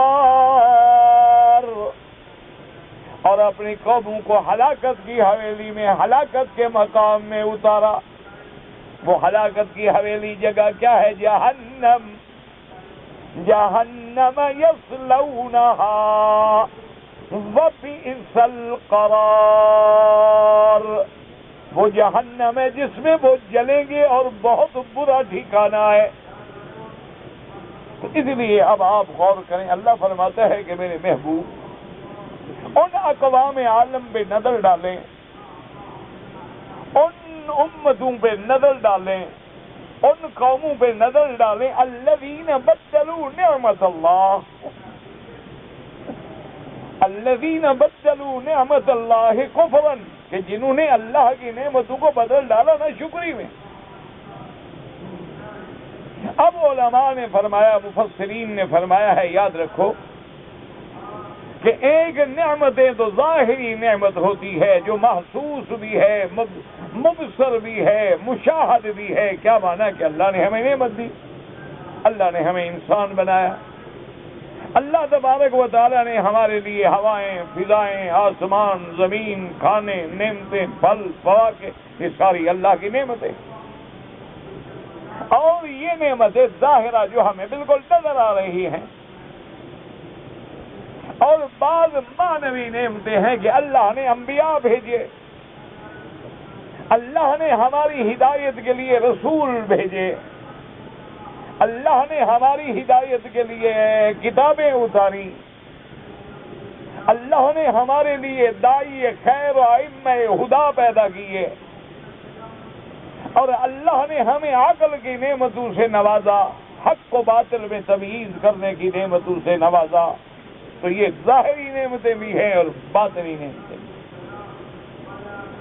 اور اپنی قوموں کو ہلاکت کی حویلی میں، ہلاکت کے مقام میں اتارا۔ وہ ہلاکت کی حویلی جگہ کیا ہے؟ جہنم، جہنم یصلونہا وبئس القرار، وہ جہنم ہے جس میں وہ جلیں گے اور بہت برا ٹھکانہ ہے۔ تو اس لیے اب آپ غور کریں، اللہ فرماتا ہے کہ میرے محبوب ان اقوام عالم پہ نظر ڈالیں، ان امتوں پہ نظر ڈالیں، ان قوموں پہ نظر ڈالیں الذین بدلوا نعمت اللہ، الذین بدلوا نعمت اللہ کفرا، کہ جنہوں نے اللہ کی نعمتوں کو بدل ڈالا نا شکری میں۔ اب علماء نے فرمایا، مفسرین نے فرمایا ہے، یاد رکھو کہ ایک نعمتیں تو ظاہری نعمت ہوتی ہے جو محسوس بھی ہے، مبصر بھی ہے، مشاہد بھی ہے۔ کیا مانا کہ اللہ نے ہمیں نعمت دی، اللہ نے ہمیں انسان بنایا، اللہ تبارک و تعالیٰ نے ہمارے لیے ہوائیں، فضائیں، آسمان، زمین، کھانے، نعمتیں، پھل، فواکہ، یہ ساری اللہ کی نعمتیں۔ اور یہ نعمت ظاہرہ جو ہمیں بالکل نظر آ رہی ہیں، اور بعض معنوی نعمتیں ہیں کہ اللہ نے انبیاء بھیجے، اللہ نے ہماری ہدایت کے لیے رسول بھیجے، اللہ نے ہماری ہدایت کے لیے کتابیں اتاری، اللہ نے ہمارے لیے داعی خیر و ائمہ ہدا پیدا کیے، اور اللہ نے ہمیں عقل کی نعمتوں سے نوازا، حق و باطل میں تمییز کرنے کی نعمتوں سے نوازا۔ تو یہ ظاہری نعمتیں بھی ہیں اور باطنی نعمتیں بھی۔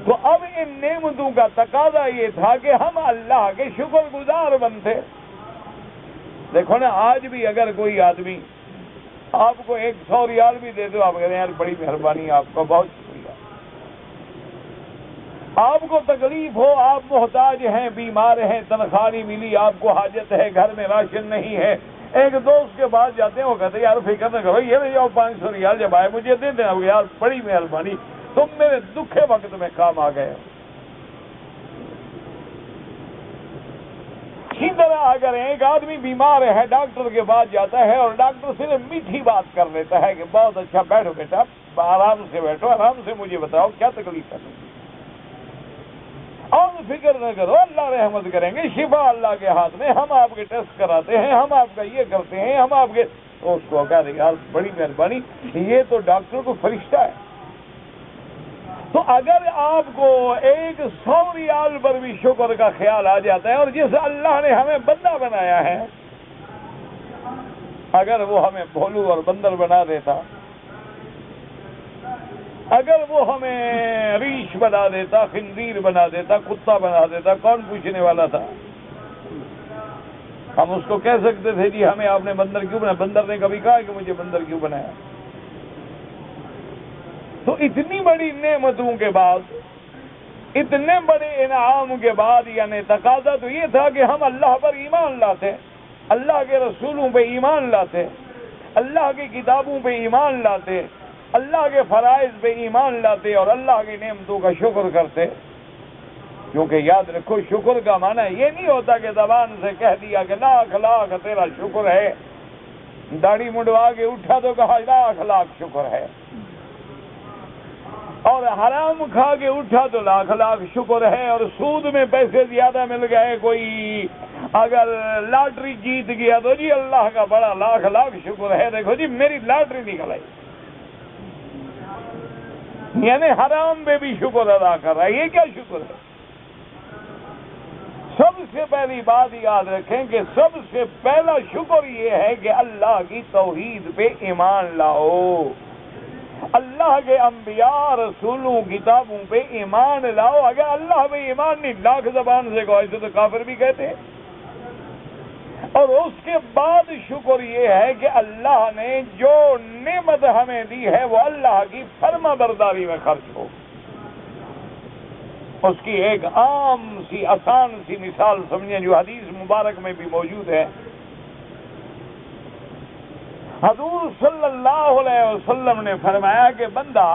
تو اب ان نعمتوں کا تقاضا یہ تھا کہ ہم اللہ کے شکر گزار بنتے۔ دیکھو نا، آج بھی اگر کوئی آدمی آپ کو 100 ریال بھی دے دو، آپ کہتے ہیں یار بڑی مہربانی، آپ کا بہت شکریہ۔ آپ کو تکلیف ہو، آپ محتاج ہیں، بیمار ہیں، تنخواہ نہیں ملی، آپ کو حاجت ہے، گھر میں راشن نہیں ہے، ایک دوست کے پاس جاتے ہیں، وہ کہتے ہیں یار فکر نہ کرو، یہ لے جاؤ 500 ریال، جب آئے مجھے دے دینا، یار بڑی مہربانی، تم میرے دکھے وقت میں کام آ گئے۔ اسی طرح اگر ایک آدمی بیمار ہے، ڈاکٹر کے پاس جاتا ہے اور ڈاکٹر صرف میٹھی بات کر لیتا ہے کہ بہت اچھا، بیٹھو بیٹا، آرام سے بیٹھو، آرام سے مجھے بتاؤ کیا تکلیف ہے، اور فکر نہ کرو، اللہ رحمت کریں گے، شفا اللہ کے ہاتھ میں، ہم آپ کے ٹیسٹ کراتے ہیں، ہم آپ کا یہ کرتے ہیں، ہم آپ کے، تو اس کو کہہ دیں یار بڑی مہربانی، یہ تو ڈاکٹر کو فرشتہ ہے۔ تو اگر آپ کو 100 ریال پر بھی شکر کا خیال آ جاتا ہے، اور جس اللہ نے ہمیں بندہ بنایا ہے، اگر وہ ہمیں بھولو اور بندر بنا دیتا، اگر وہ ہمیں ریچھ بنا دیتا، خنزیر بنا دیتا، کتا بنا دیتا، کون پوچھنے والا تھا؟ ہم اس کو کہہ سکتے تھے جی ہمیں آپ نے بندر کیوں بنایا؟ بندر نے کبھی کہا کہ مجھے بندر کیوں بنایا؟ تو اتنی بڑی نعمتوں کے بعد، اتنے بڑے انعام کے بعد، یعنی تقاضا تو یہ تھا کہ ہم اللہ پر ایمان لاتے، اللہ کے رسولوں پہ ایمان لاتے، اللہ کی کتابوں پہ ایمان لاتے، اللہ کے فرائض پہ ایمان لاتے، اور اللہ کی نعمتوں کا شکر کرتے۔ کیونکہ یاد رکھو، شکر کا معنی یہ نہیں ہوتا کہ زبان سے کہہ دیا کہ لاکھ لاکھ تیرا شکر ہے، داڑھی منڈوا کے اٹھا تو کہا لاکھ لاکھ شکر ہے، اور حرام کھا کے اٹھا تو لاکھ لاکھ شکر ہے، اور سود میں پیسے زیادہ مل گئے، کوئی اگر لاٹری جیت گیا تو جی اللہ کا بڑا لاکھ لاکھ شکر ہے، دیکھو جی میری لاٹری نکل آئی، یعنی حرام پہ بھی شکر ادا کر رہا ہے۔ یہ کیا شکر ہے؟ سب سے پہلی بات یاد رکھیں کہ سب سے پہلا شکر یہ ہے کہ اللہ کی توحید پہ ایمان لاؤ، اللہ کے انبیاء، رسولوں، کتابوں پہ ایمان لاؤ۔ اگر اللہ پہ ایمان نہیں، لاکھ زبان سے کہو، اسے تو کافر بھی کہتے ہیں۔ اور اس کے بعد شکر یہ ہے کہ اللہ نے جو نعمت ہمیں دی ہے وہ اللہ کی فرما برداری میں خرچ ہو۔ اس کی ایک عام سی آسان سی مثال سمجھیں جو حدیث مبارک میں بھی موجود ہے۔ حضور صلی اللہ علیہ وسلم نے فرمایا کہ بندہ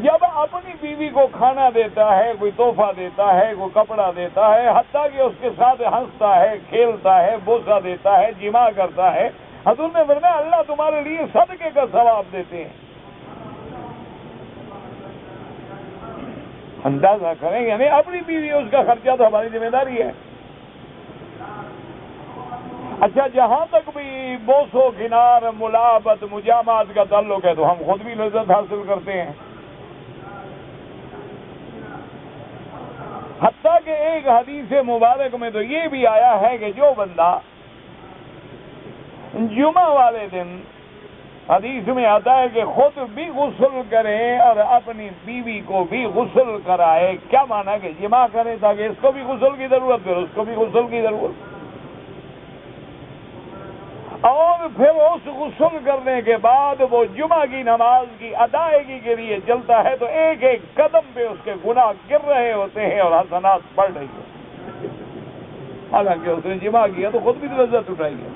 جب اپنی بیوی کو کھانا دیتا ہے، کوئی تحفہ دیتا ہے، کوئی کپڑا دیتا ہے، حتیٰ کہ اس کے ساتھ ہنستا ہے، کھیلتا ہے، بوسہ دیتا ہے، جمع کرتا ہے، حضور نے فرمایا اللہ تمہارے لیے صدقے کا ثواب دیتے ہیں۔ اندازہ کریں، یعنی اپنی بیوی اس کا خرچہ تو ہماری ذمہ داری ہے۔ اچھا، جہاں تک بھی بوس و کنار، ملاقات، مجامات کا تعلق ہے تو ہم خود بھی لذت حاصل کرتے ہیں۔ حتیٰ کہ ایک حدیث مبارک میں تو یہ بھی آیا ہے کہ جو بندہ جمعہ والے دن، حدیث میں آتا ہے کہ خود بھی غسل کرے اور اپنی بیوی کو بھی غسل کرائے۔ کیا مانا کہ جمع کرے تاکہ اس کو بھی غسل کی ضرورت، پھر اس کو بھی غسل کی ضرورت، اور پھر اس غسل کرنے کے بعد وہ جمعہ کی نماز کی ادائیگی کے لیے چلتا ہے تو ایک ایک قدم پہ اس کے گناہ گر رہے ہوتے ہیں اور حسنات بڑھ رہی ہیں، حالانکہ اس نے جمعہ کیا تو خود بھی لذت اٹھائی ہے۔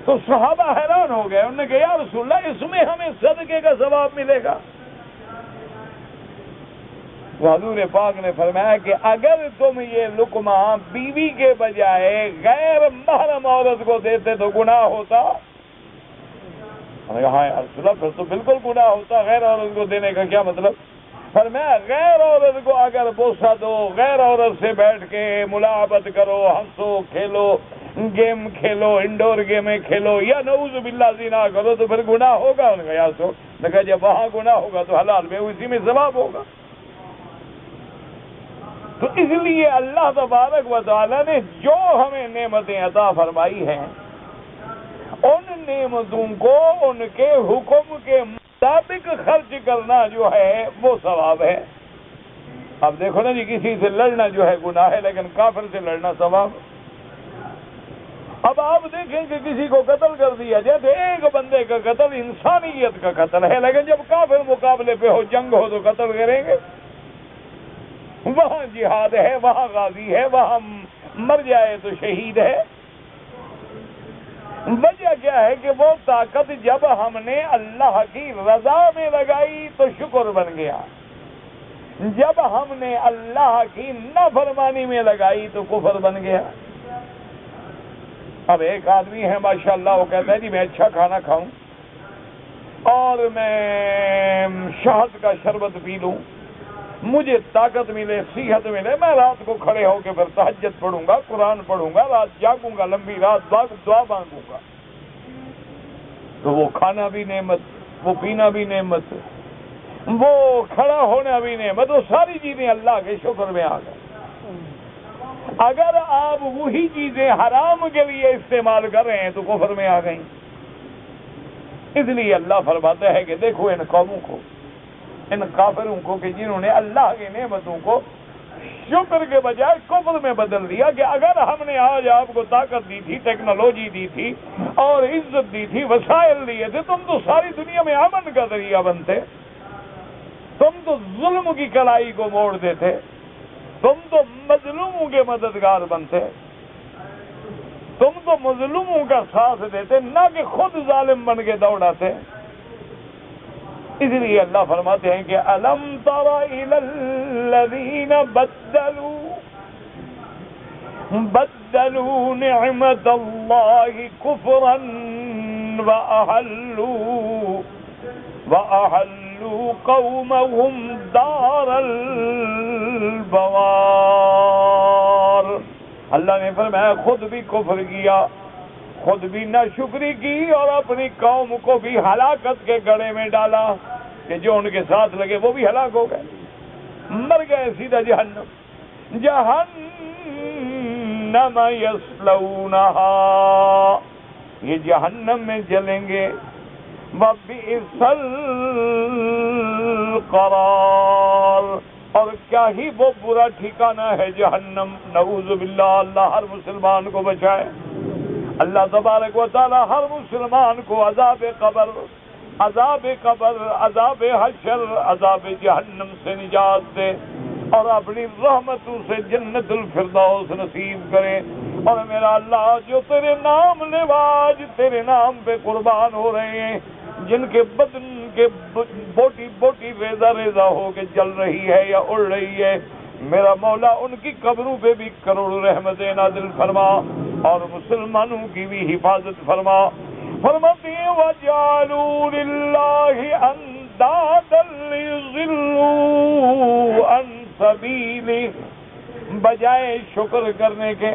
تو صحابہ حیران ہو گئے، انہوں نے کہا یا رسول اللہ، اس میں ہمیں صدقے کا ثواب ملے گا؟ تو حضور پاک نے فرمایا کہ اگر تم یہ لقمہ بیوی کے بجائے غیر محرم عورت کو دیتے تو گناہ ہوتا؟ ہاں رسول اللہ پھر تو بالکل گناہ ہوتا، غیر عورت کو دینے کا کیا مطلب؟ فرمایا غیر عورت کو اگر بوسہ دو، غیر عورت سے بیٹھ کے ملاقات کرو، ہنسو کھیلو، گیم کھیلو، انڈور گیمیں کھیلو، یا نعوذ باللہ زنا کرو تو پھر گناہ ہوگا؟ ان کا یا سو لگا جب وہاں گناہ ہوگا تو حلال میں اسی میں ثواب ہوگا۔ تو اس لیے اللہ تبارک و تعالی نے جو ہمیں نعمتیں عطا فرمائی ہیں ان نعمتوں کو ان کے حکم کے مطابق خرچ کرنا جو ہے وہ ثواب ہے۔ اب دیکھو نا جی، کسی سے لڑنا جو ہے گناہ ہے، لیکن کافر سے لڑنا ثواب۔ اب آپ دیکھیں کہ کسی کو قتل کر دیا جیسے ایک بندے کا قتل انسانیت کا قتل ہے، لیکن جب کافر مقابلے پہ ہو، جنگ ہو تو قتل کریں گے؟ وہاں جہاد ہے، وہاں غازی ہے، وہاں مر جائے تو شہید ہے۔ وجہ کیا ہے کہ وہ طاقت جب ہم نے اللہ کی رضا میں لگائی تو شکر بن گیا، جب ہم نے اللہ کی نافرمانی میں لگائی تو کفر بن گیا۔ اب ایک آدمی ہے ماشاءاللہ، وہ کہتا ہے جی میں اچھا کھانا کھاؤں اور میں شہد کا شربت پی لوں، مجھے طاقت ملے، صحت ملے، میں رات کو کھڑے ہو کے پھر تہجد پڑھوں گا، قرآن پڑھوں گا، رات جاگوں گا، لمبی رات دعا مانگوں گا۔ تو وہ کھانا بھی نعمت، وہ پینا بھی نعمت، وہ کھڑا ہونا بھی نعمت، وہ ساری چیزیں اللہ کے شکر میں آ گئے۔ اگر آپ وہی چیزیں حرام کے لیے استعمال کر رہے ہیں تو کفر میں آ گئیں۔ اس لیے اللہ فرماتا ہے کہ دیکھو ان قوموں کو، ان کافروں کو کہ جنہوں نے اللہ کی نعمتوں کو شکر کے بجائے کفر میں بدل دیا، کہ اگر ہم نے آج آپ کو طاقت دی تھی، ٹیکنالوجی دی تھی اور عزت دی تھی، وسائل دیے تھے، تم تو ساری دنیا میں امن کا ذریعہ بنتے، تم تو ظلم کی کلائی کو موڑ دیتے، تم تو مظلوموں کے مددگار بنتے، تم تو مظلوموں کا ساتھ دیتے، نہ کہ خود ظالم بن کے دوڑاتے۔ اس لیے اللہ فرماتے ہیں کہ أَلَمْ تَرَ إِلَى الَّذِينَ بَدَّلُوا نِعْمَةَ اللَّهِ كُفْرًا وَأَحَلُّوا قَوْمَهُمْ دَارَ الْبَوَارِ۔ اللہ نے فرمایا خود بھی کفر کیا، خود بھی ناشکری کی، اور اپنی قوم کو بھی ہلاکت کے گڑھے میں ڈالا کہ جو ان کے ساتھ لگے وہ بھی ہلاک ہو گئے، مر گئے سیدھا جہنم۔ جہنم یصلونہا، یہ جہنم میں جلیں گے، وبئس القرار، اور کیا ہی وہ برا ٹھکانہ ہے جہنم، نعوذ باللہ۔ اللہ ہر مسلمان کو بچائے، اللہ تبارک و تعالی ہر مسلمان کو عذاب قبر، عذاب حشر، عذاب جہنم سے نجات دے، اور اپنی رحمتوں سے جنت الفردوس نصیب کرے۔ اور میرا اللہ جو تیرے نام لواج تیرے نام پہ قربان ہو رہے ہیں، جن کے بدن کے بوٹی بوٹی ریزہ ریزہ ہو کے جل رہی ہے یا اڑ رہی ہے، میرا مولا ان کی قبروں پہ بھی کروڑ رحمتیں نازل فرما، اور مسلمانوں کی بھی حفاظت فرما۔ فرماتے ہیں وَجَعَلُوا لِلَّهِ أَنْدَادًا لِيُضِلُّوا عَنْ سَبِيلِهِ، بجائے شکر کرنے کے،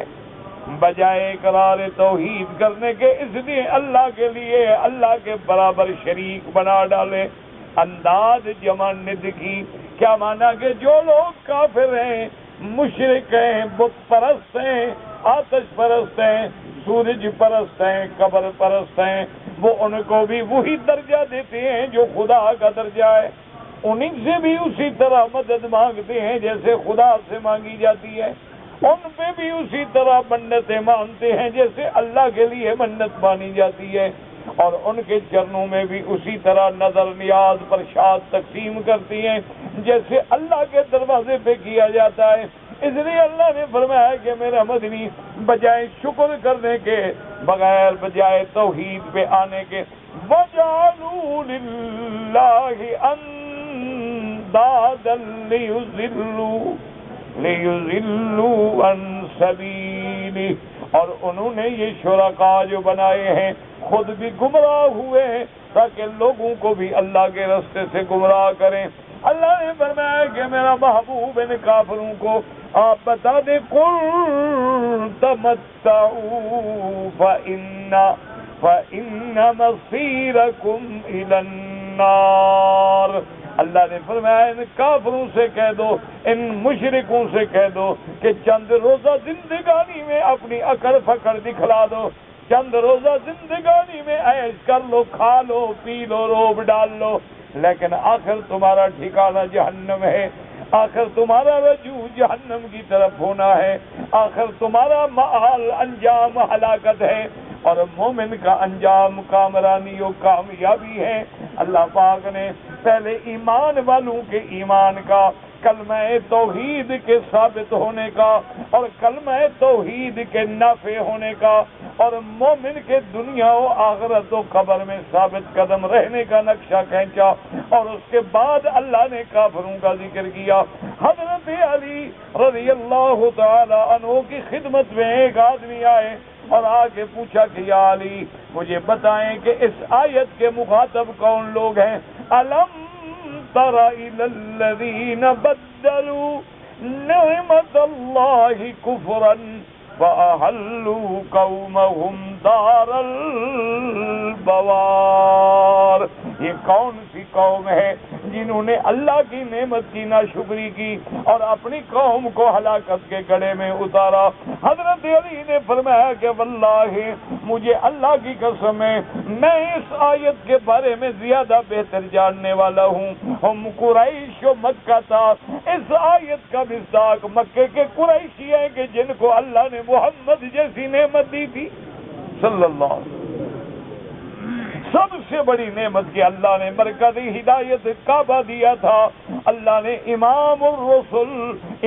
بجائے اقرار توحید کرنے کے، اس لیے اللہ کے لیے اللہ کے برابر شریک بنا ڈالے۔ انداز جمع ند کی، کیا مانا کہ جو لوگ کافر ہیں، مشرک ہیں، بت پرست ہیں، آتش پرست ہیں، سورج پرست ہیں، قبر پرست ہیں، وہ ان کو بھی وہی درجہ دیتے ہیں جو خدا کا درجہ ہے، انہیں سے بھی اسی طرح مدد مانگتے ہیں جیسے خدا سے مانگی جاتی ہے، ان پہ بھی اسی طرح منتیں مانتے ہیں جیسے اللہ کے لیے منت مانی جاتی ہے، اور ان کے چرنوں میں بھی اسی طرح نظر نیاز پرشاد تقسیم کرتی ہیں جیسے اللہ کے دروازے پہ کیا جاتا ہے۔ اس لیے اللہ نے فرمایا کہ میرا مدنی بجائے شکر کرنے کے، بجائے توحید پہ آنے کے، وَجَعَلُوا لِلَّهِ اندادا لیضلوا عن سبیلہ، اور انہوں نے یہ شرکاء جو بنائے ہیں خود بھی گمراہ ہوئے تاکہ لوگوں کو بھی اللہ کے راستے سے گمراہ کریں۔ اللہ نے فرمایا کہ میرا محبوب ان کافروں کو آپ بتا دیں قل تمتعوا فإن مصيركم إلى النار۔ اللہ نے فرمایا ان کافروں سے کہہ دو، ان مشرکوں سے کہہ دو کہ چند روزہ زندگانی میں اپنی اکڑ پکڑ دکھلا دو، چند روزہ زندگانی میں عیش کر لو، کھا لو، پی لو، روب ڈال لو، لیکن آخر تمہارا ٹھکانہ جہنم ہے، آخر تمہارا رجوع جہنم کی طرف ہونا ہے، آخر تمہارا مآل انجام ہلاکت ہے، اور مومن کا انجام کامرانی و کامیابی ہے۔ اللہ پاک نے پہلے ایمان والوں کے ایمان کا، کلمہ توحید کے ثابت ہونے کا اور کلمہ توحید کے نافع ہونے کا اور مومن کے دنیا و آخرت و قبر میں ثابت قدم رہنے کا نقشہ کھینچا، اور اس کے بعد اللہ نے کافروں کا ذکر کیا۔ حضرت علی رضی اللہ تعالی عنہ کی خدمت میں ایک آدمی آئے اور آگے پوچھا کہ یا علی مجھے بتائیں کہ اس آیت کے مخاطب کون لوگ ہیں؟ الم تر الی الذین بدلوا نعمت اللہ کفرا فأحلوا قومهم دار البوار۔ یہ کون سی قوم ہے جنہوں نے اللہ کی نعمت کی ناشکری کی اور اپنی قوم کو ہلاکت کے گڑھے میں اتارا؟ حضرت علی نے فرمایا کہ واللہ مجھے اللہ کی قسم ہے میں اس آیت کے بارے میں زیادہ بہتر جاننے والا ہوں۔ ہم قریش و مکہ تھا، اس آیت کا مصداق مکے کے قریشی ہیں کہ جن کو اللہ نے محمد جیسی نعمت دی تھی صلی اللہ علیہ وسلم۔ سب سے بڑی نعمت کی اللہ نے مرکزی ہدایت کعبہ دیا تھا، اللہ نے امام الرسل،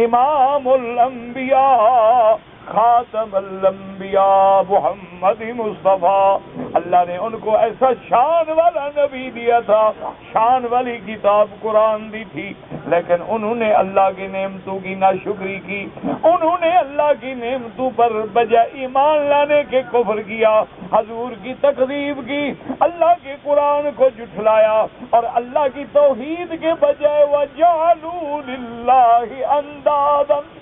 امام الانبیاء، خاتم الانبیاء محمد مصطفیٰ، اللہ نے ان کو ایسا شان والا نبی دیا تھا، شان والی کتاب قرآن دی تھی، لیکن انہوں نے اللہ کی نعمتوں کی ناشکری کی، انہوں نے اللہ کی نعمتوں پر بجائے ایمان لانے کے کفر کیا، حضور کی تکذیب کی، اللہ کے قرآن کو جھٹلایا، اور اللہ کی توحید کے بجائے وَجَعَلُوا لِلَّهِ أَنْدَادًا،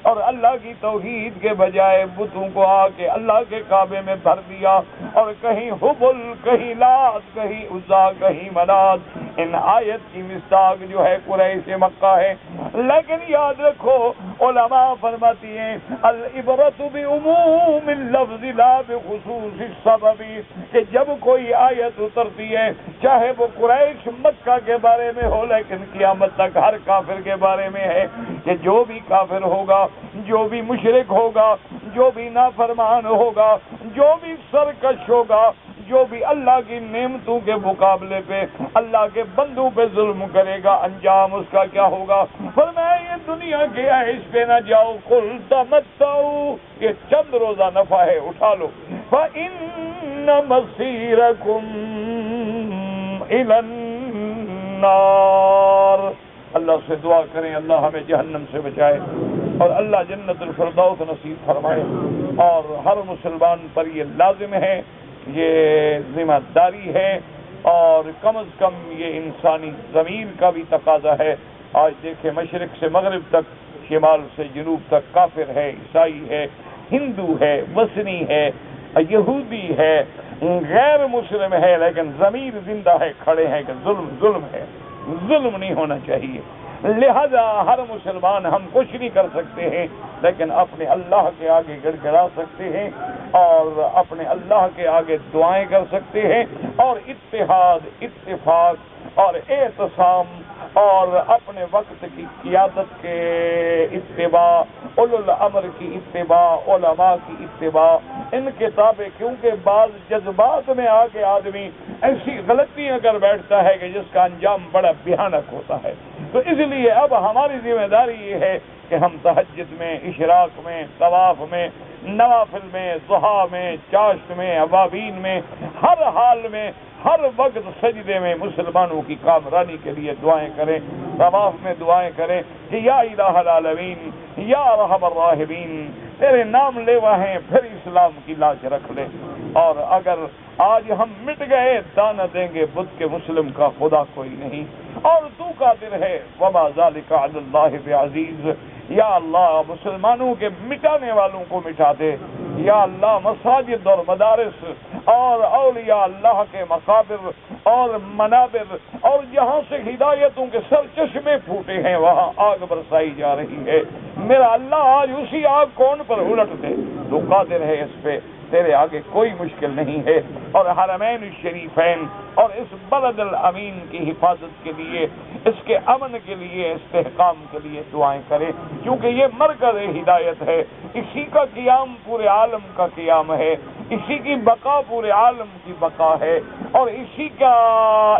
اور اللہ کی توحید کے بجائے بتوں کو آ کے اللہ کے کعبے میں بھر دیا، اور کہیں حبل، کہیں لات، کہیں عزا، کہیں منات۔ ان آیت کی مصداق جو ہے قریش مکہ ہے، لیکن یاد رکھو علماء فرماتی ہیں العبرۃ بعموم اللفظ لا بخصوص السبب، کہ جب کوئی آیت اترتی ہے چاہے وہ قریش مکہ کے بارے میں ہو، لیکن قیامت تک ہر کافر کے بارے میں ہے کہ جو بھی کافر ہوگا، جو بھی مشرک ہوگا، جو بھی نافرمان ہوگا، جو بھی سرکش ہوگا، جو بھی اللہ کی نعمتوں کے مقابلے پہ اللہ کے بندوں پہ ظلم کرے گا، انجام اس کا کیا ہوگا؟ فرمایا یہ دنیا کے عیش پہ نہ جاؤ، قل تمتعوا، یہ چند روزہ نفع ہے، اٹھا لو، فإن مصيركم إلى النار۔ اللہ سے دعا کریں اللہ ہمیں جہنم سے بچائے اور اللہ جنت الفردوس نصیب فرمائے، اور ہر مسلمان پر یہ لازم ہے، یہ ذمہ داری ہے، اور کم از کم یہ انسانی ضمیر کا بھی تقاضا ہے۔ آج دیکھیں مشرق سے مغرب تک، شمال سے جنوب تک کافر ہے، عیسائی ہے، ہندو ہے، وثنی ہے، یہودی ہے، غیر مسلم ہے، لیکن ضمیر زندہ ہے، کھڑے ہیں کہ ظلم ہے، ظلم نہیں ہونا چاہیے۔ لہذا ہر مسلمان، ہم کچھ نہیں کر سکتے ہیں لیکن اپنے اللہ کے آگے گڑ گڑا سکتے ہیں اور اپنے اللہ کے آگے دعائیں کر سکتے ہیں، اور اتحاد، اتفاق اور اعتصام اور اپنے وقت کی قیادت کے اتباع، اولو الامر کی اتباع، علماء کی اتباع، ان کتابیں، کیونکہ بعض جذبات میں آ کے آدمی ایسی غلطیاں کر بیٹھتا ہے کہ جس کا انجام بڑا بھیانک ہوتا ہے۔ تو اس لیے اب ہماری ذمہ داری یہ ہے کہ ہم تہجد میں، اشراق میں، طواف میں نوافل میں، ضحیٰ میں، چاشت میں، اوابین میں، ہر حال میں، ہر وقت سجدے میں مسلمانوں کی کامرانی کے لیے دعائیں کریں، طواف میں دعائیں کریں کہ یا الہ العالمین، یا ارحم الراحمین، تیرے نام لیوا ہیں پھر اسلام کی لاج رکھ لے، اور اگر آج ہم مٹ گئے دانا دیں گے بدھ کے مسلم کا خدا کوئی نہیں، اور تو قادر ہے، وما ذالک علی اللہ بعزیز۔ یا اللہ مسلمانوں کے مٹانے والوں کو مٹا دے، یا اللہ مساجد اور مدارس اور اولیاء اللہ کے مقابر اور منابر اور جہاں سے ہدایتوں کے سرچشمے پھوٹے ہیں وہاں آگ برسائی جا رہی ہے، میرا اللہ آج اسی آگ کو ان پر الٹ دے، تو قادر ہے اس پہ، تیرے آگے کوئی مشکل نہیں ہے۔ اور حرمین الشریفین اور اس بلد الامین کی حفاظت کے لیے، اس کے امن کے لیے، استحکام کے لیے دعائیں کریں، کیونکہ یہ مرکز ہدایت ہے، اسی کا قیام پورے عالم کا قیام ہے، اسی کی بقا پورے عالم کی بقا ہے، اور اسی کا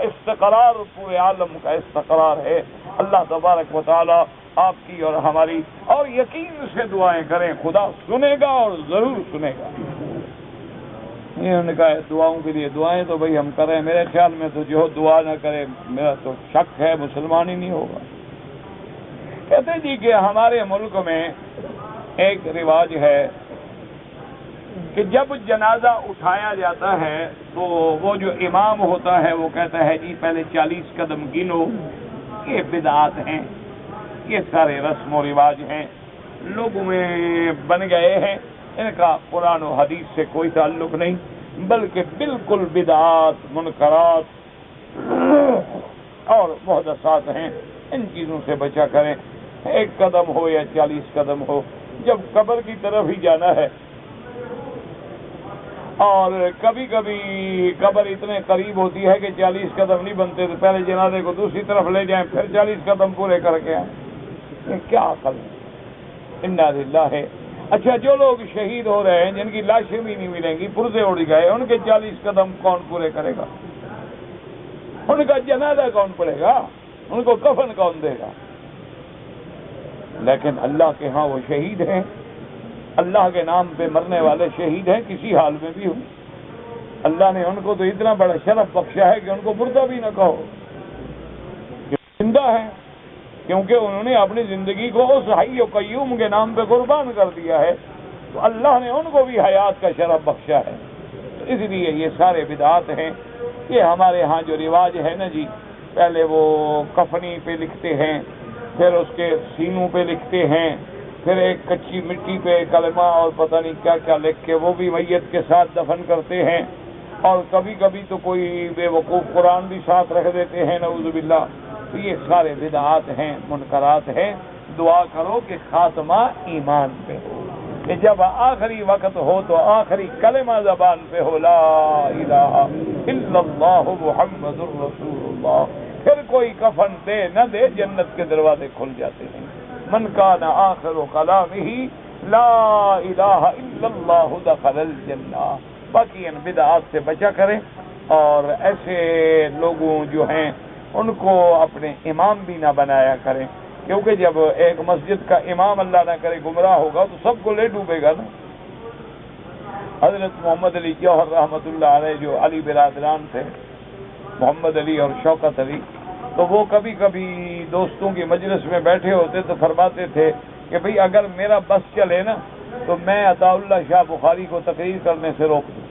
استقرار پورے عالم کا استقرار ہے۔ اللہ تبارک و تعالی آپ کی اور ہماری اور یقین سے دعائیں کریں، خدا سنے گا اور ضرور سنے گا۔ انہوں نے کہا دعاؤں کے لیے دعائیں تو بھئی ہم کریں، میرے خیال میں تو جو دعا نہ کرے میرا تو شک ہے مسلمان ہی نہیں ہوگا۔ کہتے ہیں جی کہ ہمارے ملک میں ایک رواج ہے کہ جب جنازہ اٹھایا جاتا ہے تو وہ جو امام ہوتا ہے وہ کہتا ہے جی پہلے 40 قدم گنو، یہ بدعات ہیں، یہ سارے رسم و رواج ہیں، لوگوں میں بن گئے ہیں، ان کا قرآن و حدیث سے کوئی تعلق نہیں، بلکہ بالکل بدعات، منکرات اور محدثات ہیں، ان چیزوں سے بچا کریں۔ 1 قدم ہو یا 40 قدم ہو، جب قبر کی طرف ہی جانا ہے، اور کبھی کبھی قبر اتنے قریب ہوتی ہے کہ 40 قدم نہیں بنتے تو پہلے جنازے کو دوسری طرف لے جائیں پھر 40 قدم پورے کر کے آئیں، یہ کیا عقل ہے؟ انا للہ ہے۔ اچھا جو لوگ شہید ہو رہے ہیں جن کی لاشیں بھی نہیں ملیں گی، پرزے اڑ گئے، ان کے 40 قدم کون پورے کرے گا؟ ان کا جنازہ کون پڑے گا؟ ان کو کفن کون دے گا؟ لیکن اللہ کے ہاں وہ شہید ہیں، اللہ کے نام پہ مرنے والے شہید ہیں، کسی حال میں بھی ہوں۔ اللہ نے ان کو تو اتنا بڑا شرف بخشا ہے کہ ان کو مردہ بھی نہ کہو، زندہ ہیں، کیونکہ انہوں نے اپنی زندگی کو اس حی و قیوم کے نام پہ قربان کر دیا ہے، تو اللہ نے ان کو بھی حیات کا شرف بخشا ہے۔ تو اس لیے یہ سارے بدعات ہیں۔ یہ ہمارے ہاں جو رواج ہے نا جی، پہلے وہ کفنی پہ لکھتے ہیں، پھر اس کے سینوں پہ لکھتے ہیں، پھر ایک کچی مٹی پہ کلمہ اور پتہ نہیں کیا کیا لکھ کے وہ بھی میت کے ساتھ دفن کرتے ہیں، اور کبھی کبھی تو کوئی بے وقوف قرآن بھی ساتھ رکھ دیتے ہیں، نعوذ باللہ۔ تو یہ سارے بدعات ہیں، منکرات ہیں۔ دعا کرو کہ خاتمہ ایمان پہ ہو، کہ جب آخری وقت ہو تو آخری کلمہ زبان پہ ہو، لا الہ الا اللہ محمد الرسول اللہ، پھر کوئی کفن دے نہ دے جنت کے دروازے کھل جاتے ہیں۔ من کان آخر کلامہ لا الہ الا اللہ دخل الجنہ۔ باقی ان بدعات سے بچا کریں، اور ایسے لوگوں جو ہیں ان کو اپنے امام بھی نہ بنایا کریں، کیونکہ جب ایک مسجد کا امام اللہ نہ کرے گمراہ ہوگا تو سب کو لے ڈوبے گا نا۔ حضرت محمد علی جوہر رحمۃ اللہ علیہ جو علی برادران تھے، محمد علی اور شوکت علی، تو وہ کبھی کبھی دوستوں کی مجلس میں بیٹھے ہوتے تو فرماتے تھے کہ بھئی اگر میرا بس چلے نا تو میں عطا اللہ شاہ بخاری کو تقریر کرنے سے روک دوں۔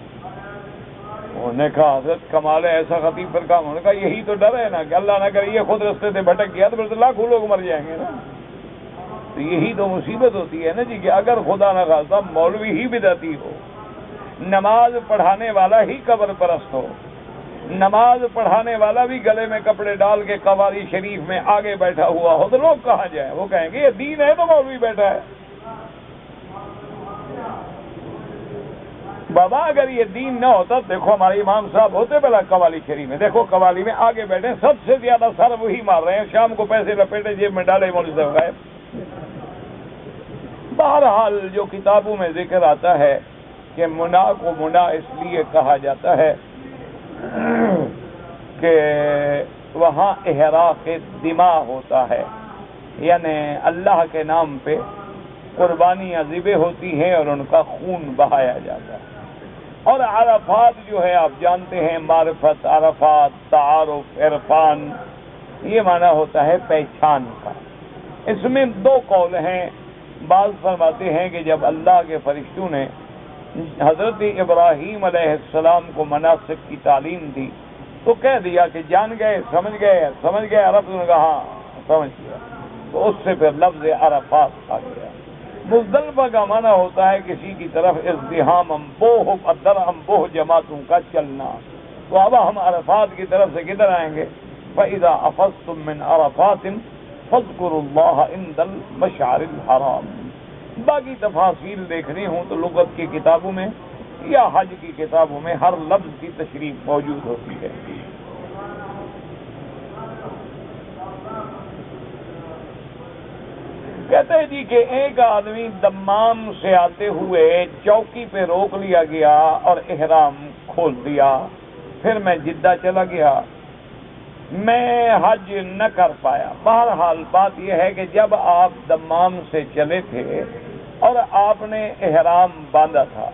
انہوں نے کہا حضرت کمال ہے، ایسا خطیب پر کام۔ انہوں نے کہا یہی تو ڈر ہے نا کہ اللہ نہ کرے یہ خود رستے سے بھٹک گیا تو پھر تو لاکھوں لوگ مر جائیں گے نا۔ تو یہی تو مصیبت ہوتی ہے نا جی، کہ اگر خدا نہ خواستہ مولوی ہی بدعتی ہو، نماز پڑھانے والا ہی قبر پرست ہو، نماز پڑھانے والا بھی گلے میں کپڑے ڈال کے قواری شریف میں آگے بیٹھا ہوا ہو، تو لوگ کہاں جائیں؟ وہ کہیں گے یہ دین ہے تو مولوی بیٹھا ہے۔ بابا اگر یہ دین نہ ہوتا، دیکھو ہمارے امام صاحب ہوتے بلا قوالی شریف میں، دیکھو قوالی میں آگے بیٹھے، سب سے زیادہ سر وہی مار رہے ہیں، شام کو پیسے لپیٹے جیب میں ڈالے، مولوی صاحب غائب۔ بہرحال جو کتابوں میں ذکر آتا ہے کہ منا کو منا اس لیے کہا جاتا ہے کہ وہاں احراق دماء ہوتا ہے، یعنی اللہ کے نام پہ قربانیاں ذبح ہوتی ہیں اور ان کا خون بہایا جاتا ہے۔ اور عرفات جو ہے آپ جانتے ہیں، معرفت، عرفات، تعارف، عرفان، یہ معنی ہوتا ہے پہچان کا۔ اس میں دو قول ہیں۔ بعض فرماتے ہیں کہ جب اللہ کے فرشتوں نے حضرت ابراہیم علیہ السلام کو مناسک کی تعلیم دی تو کہہ دیا کہ جان گئے، سمجھ گئے عرب نے کہا ہاں سمجھ گیا، تو اس سے پھر لفظ عرفات آ گیا۔ مزدلفہ کا معنی ہوتا ہے کسی کی طرف ازدحام، انبوہ جماعتوں کا چلنا۔ تو اب ہم عرفات کی طرف سے کدھر آئیں گے؟ فَإِذَا أَفَضْتُم مِّنْ عَرَفَاتٍ فَاذْكُرُوا اللَّهَ عِندَ الْمَشْعَرِ الْحَرَامِ۔ باقی تفاصیل دیکھنی ہوں تو لغت کی کتابوں میں یا حج کی کتابوں میں ہر لفظ کی تشریح موجود ہوتی ہے۔ کہتے ہیں جی کہ ایک آدمی دمام سے آتے ہوئے چوکی پہ روک لیا گیا اور احرام کھول دیا، پھر میں جدہ چلا گیا، میں حج نہ کر پایا۔ بہرحال بات یہ ہے کہ جب آپ دمام سے چلے تھے اور آپ نے احرام باندھا تھا،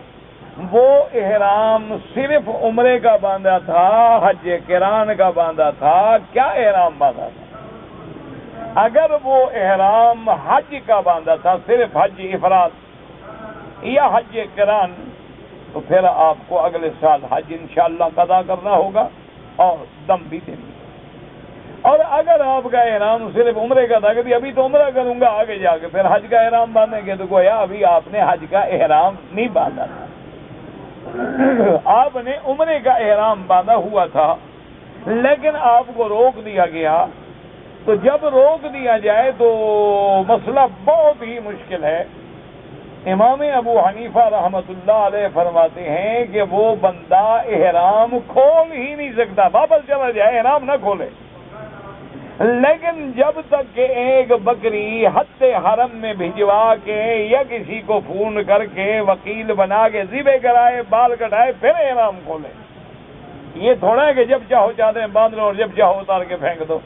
وہ احرام صرف عمرے کا باندھا تھا، حج قران کا باندھا تھا، کیا احرام باندھا تھا؟ اگر وہ احرام حج کا باندھا تھا، صرف حج افراد یا حج قران، تو پھر آپ کو اگلے سال حج انشاءاللہ قضا کرنا ہوگا اور دم بھی دینی۔ اور اگر آپ کا احرام صرف عمرے کا تھا کہ ابھی تو عمرہ کروں گا، آگے جا کے پھر حج کا احرام باندھیں گے، تو گویا ابھی آپ نے حج کا احرام نہیں باندھا تھا، آپ نے عمرے کا احرام باندھا ہوا تھا، لیکن آپ کو روک دیا گیا۔ تو جب روک دیا جائے تو مسئلہ بہت ہی مشکل ہے۔ امام ابو حنیفہ رحمۃ اللہ علیہ فرماتے ہیں کہ وہ بندہ احرام کھول ہی نہیں سکتا، واپس چلا جائے احرام نہ کھولے، لیکن جب تک کہ ایک بکری حد حرم میں بھجوا کے یا کسی کو فون کر کے وکیل بنا کے ذبح کرائے، بال کٹائے، پھر احرام کھولے۔ یہ تھوڑا ہے کہ جب چاہو چادریں باندھ لو اور جب چاہو اتار کے پھینک دو،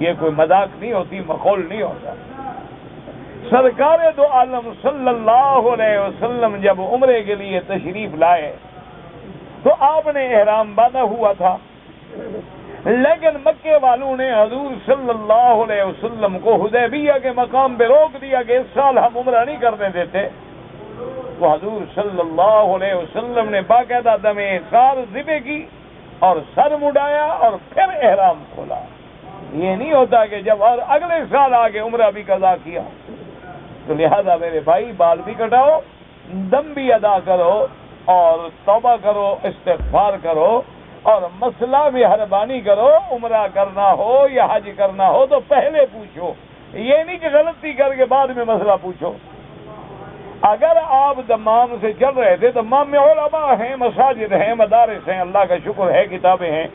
یہ کوئی مذاق نہیں ہوتی، مخول نہیں ہوتا۔ سرکار دو عالم صلی اللہ علیہ وسلم جب عمرے کے لیے تشریف لائے تو آپ نے احرام باندھا ہوا تھا، لیکن مکے والوں نے حضور صلی اللہ علیہ وسلم کو حدیبیہ کے مقام پہ روک دیا کہ اس سال ہم عمرہ نہیں کرنے دیتے۔ تو حضور صلی اللہ علیہ وسلم نے باقاعدہ دم احسار ذبح کی اور سر مڈایا اور پھر احرام کھولا۔ یہ نہیں ہوتا کہ جب اور اگلے سال آگے عمرہ بھی قضا کیا۔ تو لہذا میرے بھائی بال بھی کٹاؤ، دم بھی ادا کرو اور توبہ کرو، استغفار کرو اور مسئلہ بھی مہربانی کرو۔ عمرہ کرنا ہو یا حج کرنا ہو تو پہلے پوچھو، یہ نہیں کہ غلطی کر کے بعد میں مسئلہ پوچھو۔ اگر آپ دمام سے چل رہے تھے، دمام میں علماء ہیں، مساجد ہیں، مدارس ہیں، اللہ کا شکر ہے کتابیں ہیں،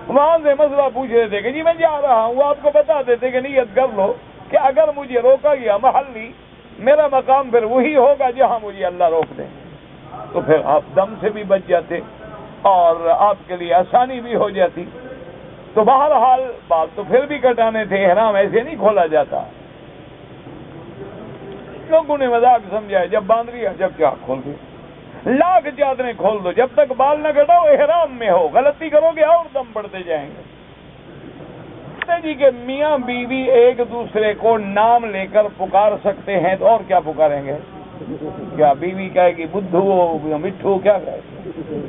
وہاں سے مسئلہ پوچھ رہے تھے کہ جی میں جا رہا ہوں، وہ آپ کو بتا دیتے کہ نیت کر لو کہ اگر مجھے روکا گیا محلی، میرا مقام پھر وہی ہوگا جہاں مجھے اللہ روک دے، تو پھر آپ دم سے بھی بچ جاتے اور آپ کے لیے آسانی بھی ہو جاتی۔ تو بہرحال بات تو پھر بھی کٹانے تھے، احرام ایسے نہیں کھولا جاتا۔ لوگوں نے مذاق سمجھا ہے، جب باندھ لیا جب کیا کھول دے، لاکھ چادریں کھول دو، جب تک بال نہ کٹاؤ احرام میں ہو، غلطی کرو گے اور دم بڑھتے جائیں گے۔ جی کہ میاں بیوی ایک دوسرے کو نام لے کر پکار سکتے ہیں تو اور کیا پکاریں گے؟ کیا بیوی کہے گی بدھو مٹھو، کیا کہے گی؟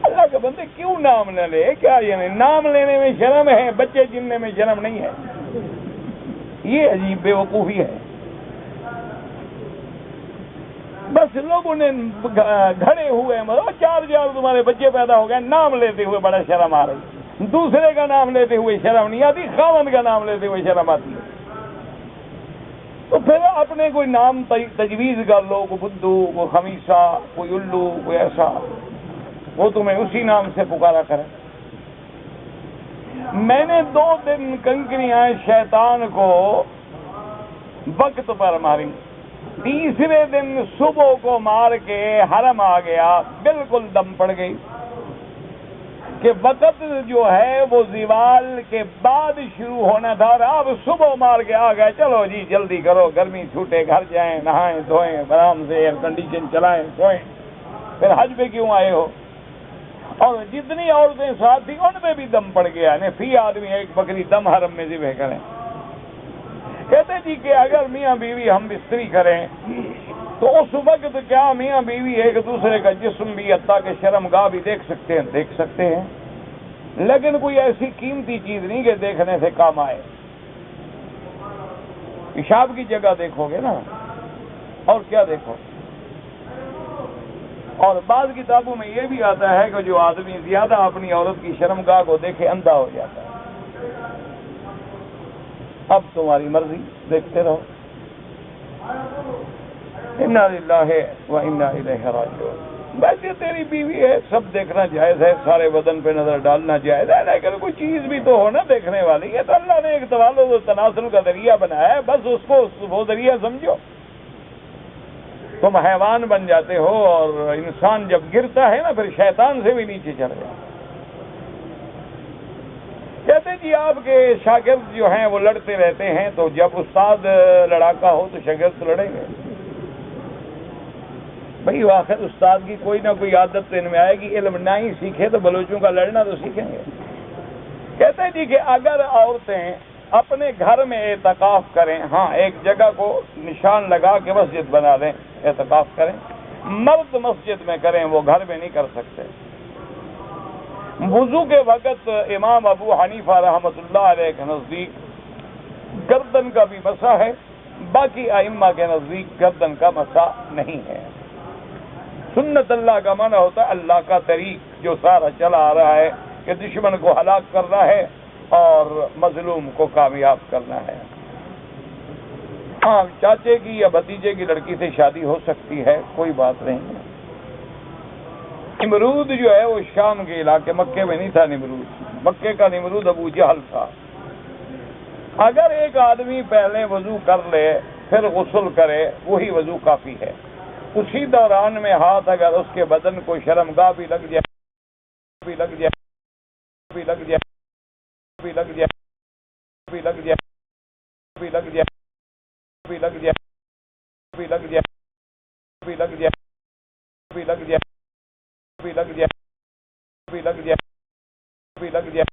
اللہ کے بندے کیوں نام نہ لے؟ کیا یعنی نام لینے میں شرم ہے، بچے جننے میں شرم نہیں ہے؟ یہ عجیب بے وقوفی ہے۔ بس لوگوں نے گھڑے ہوئے چار تمہارے بچے پیدا ہو گئے، نام لیتے ہوئے بڑا شرم آ رہی، دوسرے کا نام لیتے ہوئے شرم نہیں آتی، خاوند کا نام لیتے ہوئے شرم آتی ہے۔ تو پھر اپنے کوئی نام تجویز کر لو، کوئی بدھو، کوئی خمیسہ، کوئی الو، کوئی ایسا، وہ تمہیں اسی نام سے پکارا کرے۔ میں نے 2 دن کنکریاں شیطان کو وقت پر ماری، تیسرے دن صبح کو مار کے حرم آ گیا، بالکل دم پڑ گئی۔ کہ وقت جو ہے وہ زوال کے بعد شروع ہونا تھا، اور آپ صبح مار کے آ گئے، چلو جی جلدی کرو، گرمی چھوٹے، گھر جائیں، نہائیں دھوئیں، آرام سے ایئر کنڈیشن چلائیں، سوئیں، پھر حج پہ کیوں آئے ہو؟ اور جتنی عورتیں ساتھ تھیں ان پہ بھی دم پڑ گیا، یعنی فی آدمی ایک بکری دم حرم میں ذبح کریں۔ کہتے جی کہ اگر میاں بیوی ہم بستری کریں تو اس وقت کیا میاں بیوی ایک دوسرے کا جسم بھی حتیٰ کہ شرمگاہ بھی دیکھ سکتے ہیں، لیکن کوئی ایسی قیمتی چیز نہیں کہ دیکھنے سے کام آئے۔ پیشاب کی جگہ دیکھو گے نا، اور کیا دیکھو۔ اور بعض کتابوں میں یہ بھی آتا ہے کہ جو آدمی زیادہ اپنی عورت کی شرمگاہ کو دیکھے اندھا ہو جاتا ہے۔ اب تمہاری مرضی، دیکھتے رہو۔ انا للہ و انا الیہ راجعون۔ ویسے تیری بیوی ہے، سب دیکھنا جائز ہے، سارے بدن پہ نظر ڈالنا جائز ہے، لیکن کوئی چیز بھی تو ہو نا دیکھنے والی ہے۔ تو اللہ نے ایک توالد و تناسل کا ذریعہ بنایا ہے، بس اس کو وہ ذریعہ سمجھو۔ تم حیوان بن جاتے ہو، اور انسان جب گرتا ہے نا پھر شیطان سے بھی نیچے چڑھ جائے۔ کہتے جی آپ کے شاگرد جو ہیں وہ لڑتے رہتے ہیں، تو جب استاد لڑاکا ہو تو شاگرد تو لڑیں گے بھئی، آخر استاد کی کوئی نہ کوئی عادت تو ان میں آئے گی، علم نہ ہی سیکھے تو بلوچوں کا لڑنا تو سیکھیں گے۔ کہتے جی کہ اگر عورتیں اپنے گھر میں اعتکاف کریں، ہاں ایک جگہ کو نشان لگا کے مسجد بنا لیں، اعتکاف کریں، مرد مسجد میں کریں، وہ گھر میں نہیں کر سکتے۔ وضو کے وقت امام ابو حنیفہ رحمۃ اللہ علیہ کے نزدیک گردن کا بھی مسح ہے، باقی ائمہ کے نزدیک گردن کا مسح نہیں ہے۔ سنت اللہ کا معنی ہوتا ہے اللہ کا طریق جو سارا چلا آ رہا ہے کہ دشمن کو ہلاک کرنا ہے اور مظلوم کو کامیاب کرنا ہے۔ ہاں چاچے کی یا بھتیجے کی لڑکی سے شادی ہو سکتی ہے، کوئی بات نہیں ہے۔ نمرود جو ہے وہ شام کے علاقے، مکے میں نہیں تھا نمرود، مکے کا نمرود ابو جہل تھا۔ اگر ایک آدمی پہلے وضو کر لے پھر غسل کرے وہی وضو کافی ہے۔ اسی دوران میں ہاتھ اگر اس کے بدن کو شرمگاہ بھی لگ جائے بھی لگ جائے بھی لگ جائے بھی لگ جائے بھی لگ جائے بھی لگ جائے بھی لگ جائے بھی لگ جائے بھی لگ جائے بھی لگ جائے بھی لگ جائے بھی لگ جائے بھی لگ جائے